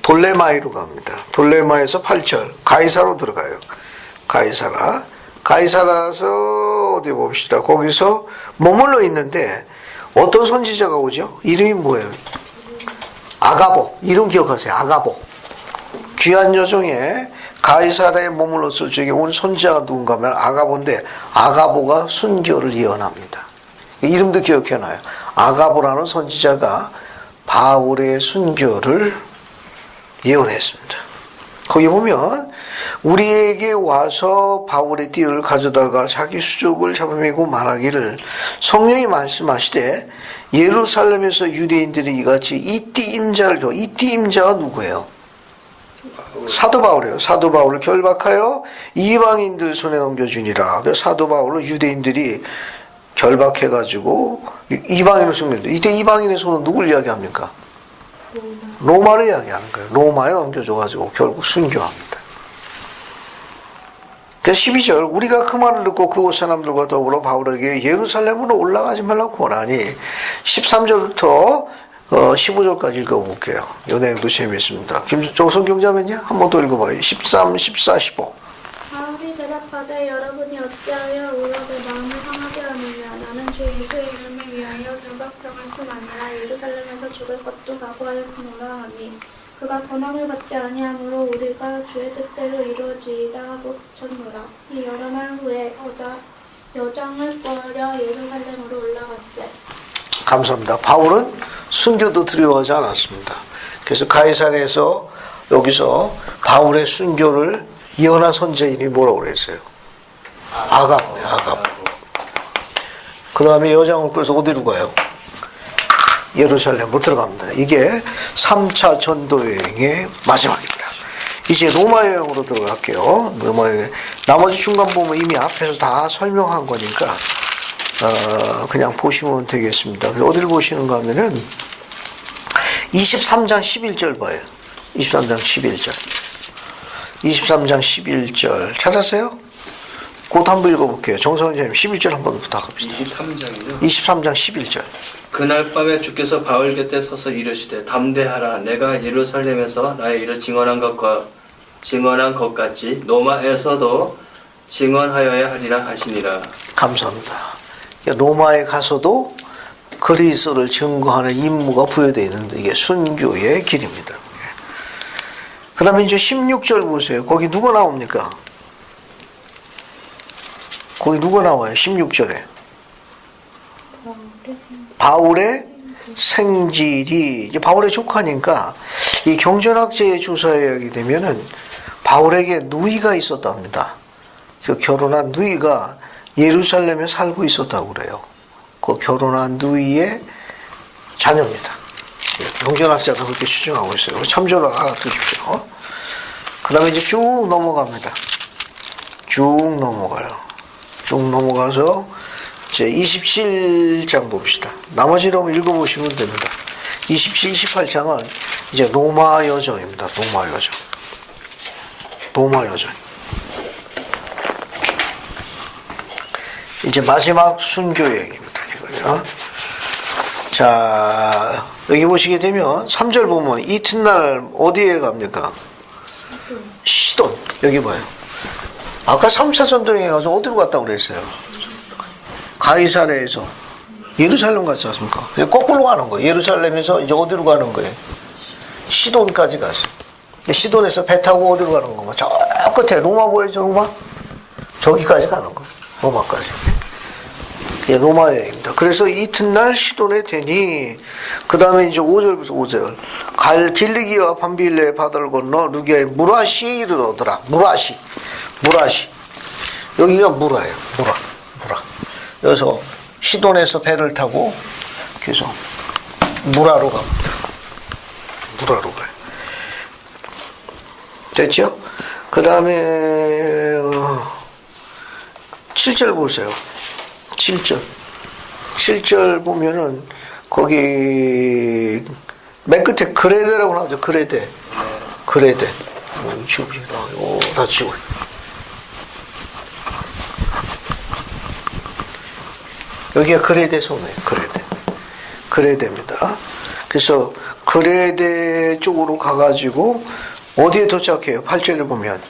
돌레마이로 갑니다. 돌레마에서 8절 가이사로 들어가요. 가이사라서 어디 봅시다. 거기서 머물러 있는데 어떤 선지자가 오죠? 이름이 뭐예요? 아가보. 이름 기억하세요. 아가보. 귀한 여정에 가이사라에 머물렀을 적에 온 선지자가 누군가 하면 아가보인데 아가보가 순교를 예언합니다. 이름도 기억해놔요. 아가보라는 선지자가 바울의 순교를 예언했습니다. 거기 보면 우리에게 와서 바울의 띠를 가져다가 자기 수족을 잡아매고 말하기를 성령이 말씀하시되 예루살렘에서 유대인들이 이같이 이띠 임자를 이띠 임자가 누구예요? 사도 바울이에요. 사도 바울을 결박하여 이방인들 손에 넘겨주니라. 그래서 사도 바울을 유대인들이 결박해가지고 이방인을 숨겼는데 이때 이방인의 손은 누굴 이야기합니까? 로마를 이야기하는 거예요. 로마에 넘겨줘가지고 결국 순교합니다. 그래서 12절 우리가 그 말을 듣고 그곳 사람들과 더불어 바울에게 예루살렘으로 올라가지 말라고 권하니 13절부터 15절까지 읽어볼게요. 이 내용도 재미있습니다. 김조선 경자면요? 한 번 더 읽어봐요. 13, 14, 15. 바울이 대답하되 여러분이 어찌하여 오히려 내 마음을 상하게 하느냐. 나는 주 예수의 이름을 위하여 결박병을 뿐 아니라 예루살렘에서 죽을 것도 각오하였노라 하니 그가 고난을 받지 아니하므로 우리가 주의 뜻대로 이루어지이다 하고 그쳤노라. 이 여러 날 후에 여장을 꾸하려 예루살렘으로 올라갔세. 감사합니다. 바울은 순교도 두려워하지 않았습니다. 그래서 가이사랴에서 여기서 바울의 순교를 예언한 선지자인이 뭐라고 그랬어요? 아가보예요. 아가보. 그 다음에 여장을 끌어서 어디로 가요? 예루살렘으로 들어갑니다. 이게 3차 전도여행의 마지막입니다. 이제 로마 여행으로 들어갈게요. 로마 여행. 나머지 중간 보면 이미 앞에서 다 설명한 거니까 그냥 보시면 되겠습니다. 어디를 보시는가 하면은 23장 11절 봐요. 23장 11절. 23장 11절 찾았어요? 곧 한번 읽어볼게요. 정성훈 선생님 11절 한번 부탁합니다. 23장이요? 23장 11절. 그날 밤에 주께서 바울 곁에 서서 이르시되 담대하라. 내가 예루살렘에서 나의 일을 증언한 것 같이 로마에서도 증언하여야 하리라 하시니라. 감사합니다. 로마에 가서도 그리스도를 증거하는 임무가 부여되어 있는데 이게 순교의 길입니다. 그 다음에 이제 16절 보세요. 거기 누가 나옵니까? 거기 누가 나와요? 16절에. 바울의 생질이, 이제 바울의 조카니까 이 경전학자의 조사에 의하게 되면은 바울에게 누이가 있었답니다. 그 결혼한 누이가 예루살렘에 살고 있었다고 그래요. 그 결혼한 누이의 자녀입니다. 경전학자가 그렇게 추정하고 있어요. 참조를 알아두십시오. 그 다음에 이제 쭉 넘어갑니다. 쭉 넘어가요. 쭉 넘어가서 이제 27장 봅시다. 나머지를 한번 읽어보시면 됩니다. 27, 28장은 이제 로마 여정입니다. 로마 여정. 로마 여정. 이제 마지막 순교 여행입니다. 이거요. 자, 여기 보시게 되면 3절 보면 이튿날 어디에 갑니까? 시돈. 여기 봐요. 아까 3차 전도에 가서 어디로 갔다고 그랬어요? 가이사랴에서 예루살렘 갔지 않습니까? 거꾸로 가는 거예요. 예루살렘에서 이제 어디로 가는 거예요? 시돈까지 갔어요. 시돈에서 배 타고 어디로 가는 거예요? 저 끝에 로마 보이죠? 로마? 저기까지 가는 거예요. 로마까지. 예, 로마 여행입니다. 그래서 이튿날 시돈에 되니 그 다음에 이제 5절부터 5절 길리기와 밤빌레 바다를 건너 루기아의 무라시에 이르러더라. 무라시 여기가 무라예요. 무라 여기서 시돈에서 배를 타고 계속 무라로 갑니다. 무라로 가요. 됐죠? 그 다음에 7절 보세요. 7절 보면은 거기 맨 끝에 그레데라고 나오죠. 그레데 지워집니다. 다 지워. 여기가 그레데 섬이에요. 그레데입니다. 그래서 그레데 쪽으로 가가지고 어디에 도착해요? 8절을 보면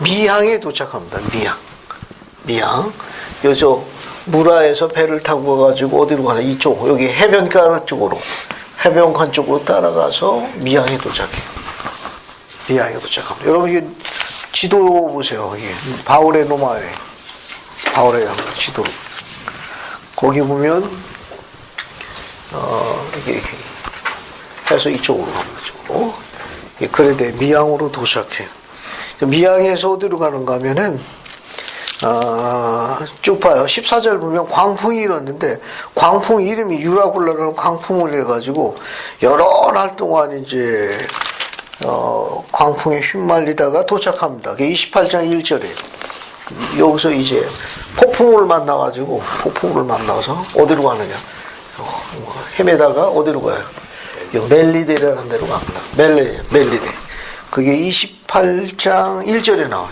미항에 도착합니다. 미항. 여기서 무라에서 배를 타고 가가지고 어디로 가나? 이쪽, 여기 해변가 쪽으로 따라가서 미항에 도착해요. 미항에 도착합니다. 여러분, 이게 지도 보세요. 이게 바울의 로마에 바울의 지도. 거기 보면 이게 해서 이쪽으로 갑니다. 이쪽으로. 그래도 미항으로 도착해요. 미항에서 어디로 가는가 하면은 쭉 봐요. 14절 보면 광풍이 일었는데 광풍 이름이 유라굴라라는 광풍을 해가지고 여러 날 동안 이제 광풍에 휘말리다가 도착합니다. 28장 1절에 여기서 이제 폭풍을 만나서 어디로 가느냐? 헤매다가 어디로 가요? 멜리데라는 데로 갑니다. 멜리데. 그게 28장 1절에 나와요.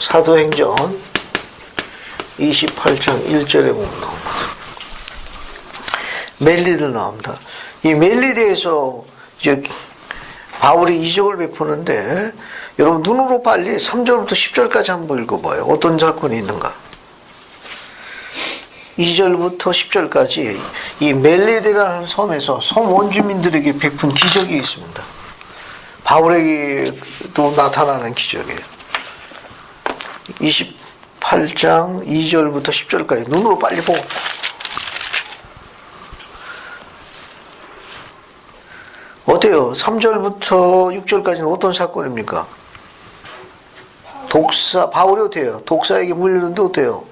사도행전 28장 1절에 보면 나옵니다. 멜리데 나옵니다. 이 멜리데에서 이제 바울이 이적을 베푸는데 여러분 눈으로 빨리 3절부터 10절까지 한번 읽어봐요. 어떤 사건이 있는가? 2절부터 10절까지 이 멜리데라는 섬에서 섬 원주민들에게 베푼 기적이 있습니다. 바울에게도 나타나는 기적이에요. 28장 2절부터 10절까지 눈으로 빨리 보고 어때요? 3절부터 6절까지는 어떤 사건입니까? 바울이 어때요? 독사에게 물렸는데 어때요?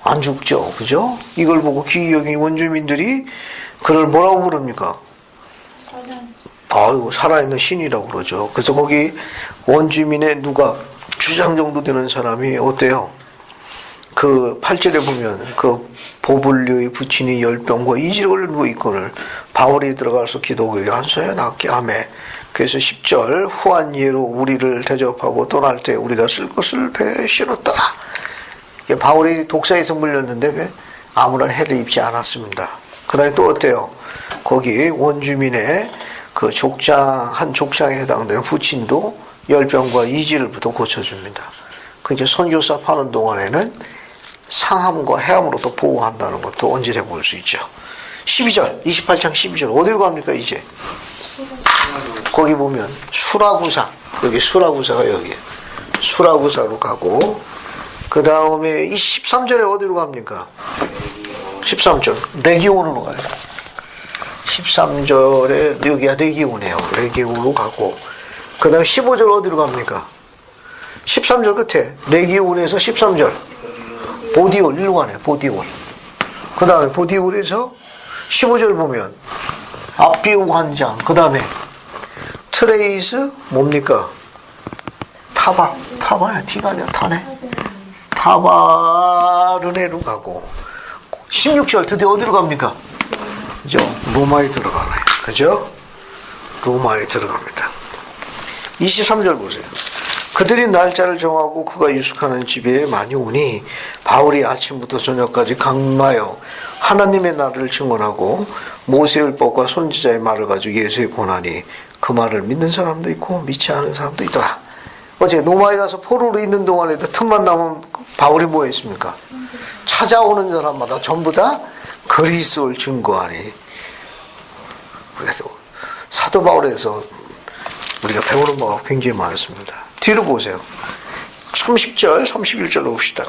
안 죽죠. 그죠? 이걸 보고 귀히 여긴 원주민들이 그를 뭐라고 부릅니까? 아이고, 살아있는 신이라고 그러죠. 그래서 거기 원주민의 누가 주장 정도 되는 사람이 어때요? 그 8절에 보면 그 보블류의 부친이 열병과 이질에 걸린 누이건을 바울이 들어가서 기도하게 한서에 낫게 하며 그래서 10절 후한 예로 우리를 대접하고 떠날 때 우리가 쓸 것을 배에 실었더라. 바울이 독사에서 물렸는데 왜 아무런 해를 입지 않았습니다. 그 다음에 또 어때요? 거기 원주민의 그 한 족장에 해당되는 부친도 열병과 이질부터 고쳐줍니다. 그러니까 선교사 파는 동안에는 상함과 해함으로도 보호한다는 것도 언질해 볼 수 있죠. 12절, 28장 12절 어디로 갑니까 이제? 거기 보면 수라구사, 여기 수라구사가 여기 수라구사로 가고 그 다음에 13절에 어디로 갑니까? 13절 레기온으로 가요. 13절에 여기가 레기온이에요. 레기온으로 가고 그 다음에 15절 어디로 갑니까? 13절 끝에 레기온에서 13절 보디올 일로 가네요. 보디올. 그 다음에 보디올에서 15절 보면 앞비오 관장 그 다음에 트레이스 뭡니까? 타바야 티가 아니라 타네. 타바르네로 가고 16절 드디어 어디로 갑니까? 그죠? 로마에 들어가네요. 그죠? 로마에 들어갑니다. 23절 보세요. 그들이 날짜를 정하고 그가 유숙하는 집에 많이 오니 바울이 아침부터 저녁까지 강마여 하나님의 나라를 증언하고 모세율법과 선지자의 말을 가지고 예수의 고난이 그 말을 믿는 사람도 있고 믿지 않은 사람도 있더라. 어제 노마에 가서 포로로 있는 동안에도 틈만 나면 바울이 뭐 했습니까? 찾아오는 사람마다 전부 다 그리스도를 증거하니. 그래도 사도 바울에서 우리가 배우는 바가 굉장히 많습니다. 뒤로 보세요. 30절, 31절로 봅시다.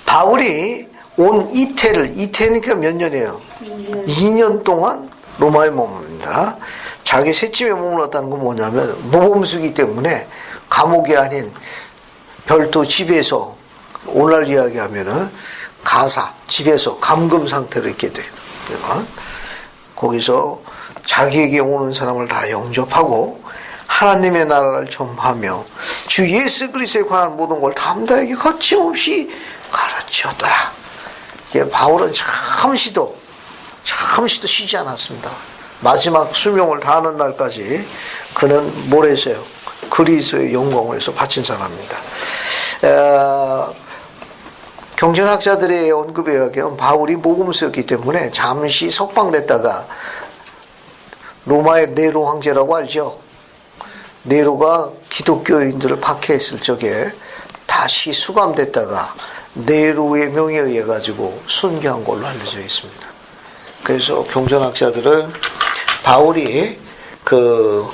바울이 온 이태니까 몇 년이에요? 2년 동안 로마에 머뭅니다. 자기 셋집에 머물렀다는 건 뭐냐면 모범수기 때문에 감옥이 아닌 별도 집에서, 오늘날 이야기하면은 가사, 집에서 감금 상태로 있게 돼요. 거기서 자기에게 오는 사람을 다 영접하고 하나님의 나라를 전파하며 주 예수 그리스도에 관한 모든 걸 담다에게 거침없이 가르치었더라. 바울은 잠시도 쉬지 않았습니다. 마지막 수명을 다하는 날까지 그는 뭘 했어요? 그리스도의 영광을 위해서 바친 사람입니다. 경전학자들의 언급에 의하면 바울이 모범수였기 때문에 잠시 석방됐다가 로마의 네로 황제라고 알죠? 네로가 기독교인들을 박해했을 적에 다시 수감됐다가 네로의 명에 의해 가지고 순교한 걸로 알려져 있습니다. 그래서 경전학자들은 바울이 그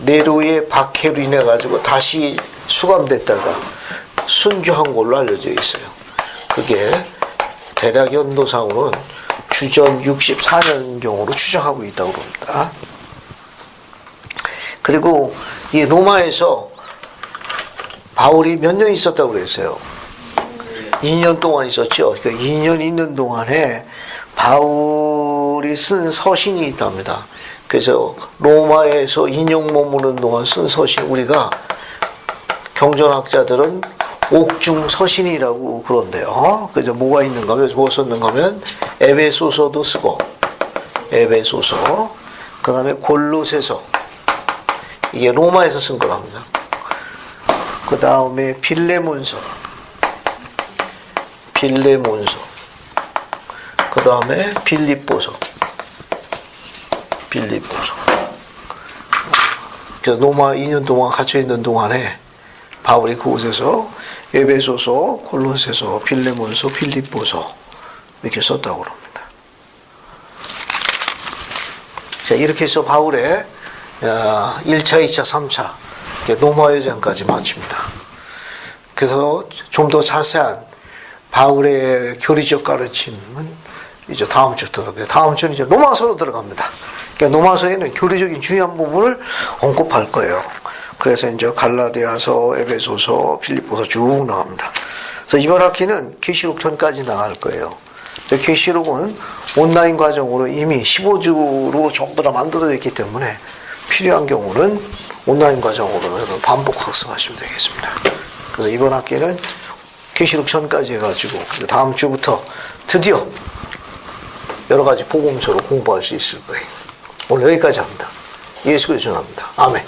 네로의 박해로 인해 가지고 다시 수감됐다가 순교한 걸로 알려져 있어요. 그게 대략 연도상으로는 주전 64년경으로 추정하고 있다고 합니다. 그리고 이 로마에서 바울이 몇 년 있었다고 그랬어요? 2년 동안 있었죠. 그러니까 2년 있는 동안에 바울이 쓴 서신이 있답니다. 그래서 로마에서 2년 머무는 동안 쓴 서신, 우리가 경전학자들은 옥중 서신이라고 그런데요. 그래서 뭐가 있는가 하면, 뭐 썼는가 하면 에베소서도 쓰고, 에베소서, 그 다음에 골로새서, 이게 로마에서 쓴 거랍니다. 그 다음에 빌레몬서, 그 다음에 빌립보서. 그래서 로마 2년 동안 갇혀있는 동안에 바울이 그곳에서 에베소서, 골로새서, 빌레몬서, 필립보서 이렇게 썼다고 합니다. 자, 이렇게 해서 바울의 1차, 2차, 3차 노마 여정까지 마칩니다. 그래서 좀 더 자세한 바울의 교리적 가르침은 이제 다음 주 들어가요. 다음 주는 이제 로마서로 들어갑니다. 그러니까 로마서에는 교리적인 중요한 부분을 언급할 거예요. 그래서 이제 갈라디아서, 에베소서, 필립보서 쭉 나옵니다. 그래서 이번 학기는 계시록 전까지 나갈 거예요. 계시록은 온라인 과정으로 이미 15주로 전부 다 만들어져 있기 때문에 필요한 경우는 온라인 과정으로 반복 학습하시면 되겠습니다. 그래서 이번 학기는 계시록 전까지 해가지고 다음 주부터 드디어 여러 가지 복음서로 공부할 수 있을 거예요. 오늘 여기까지 합니다. 예수 그리스도 합니다. 아멘.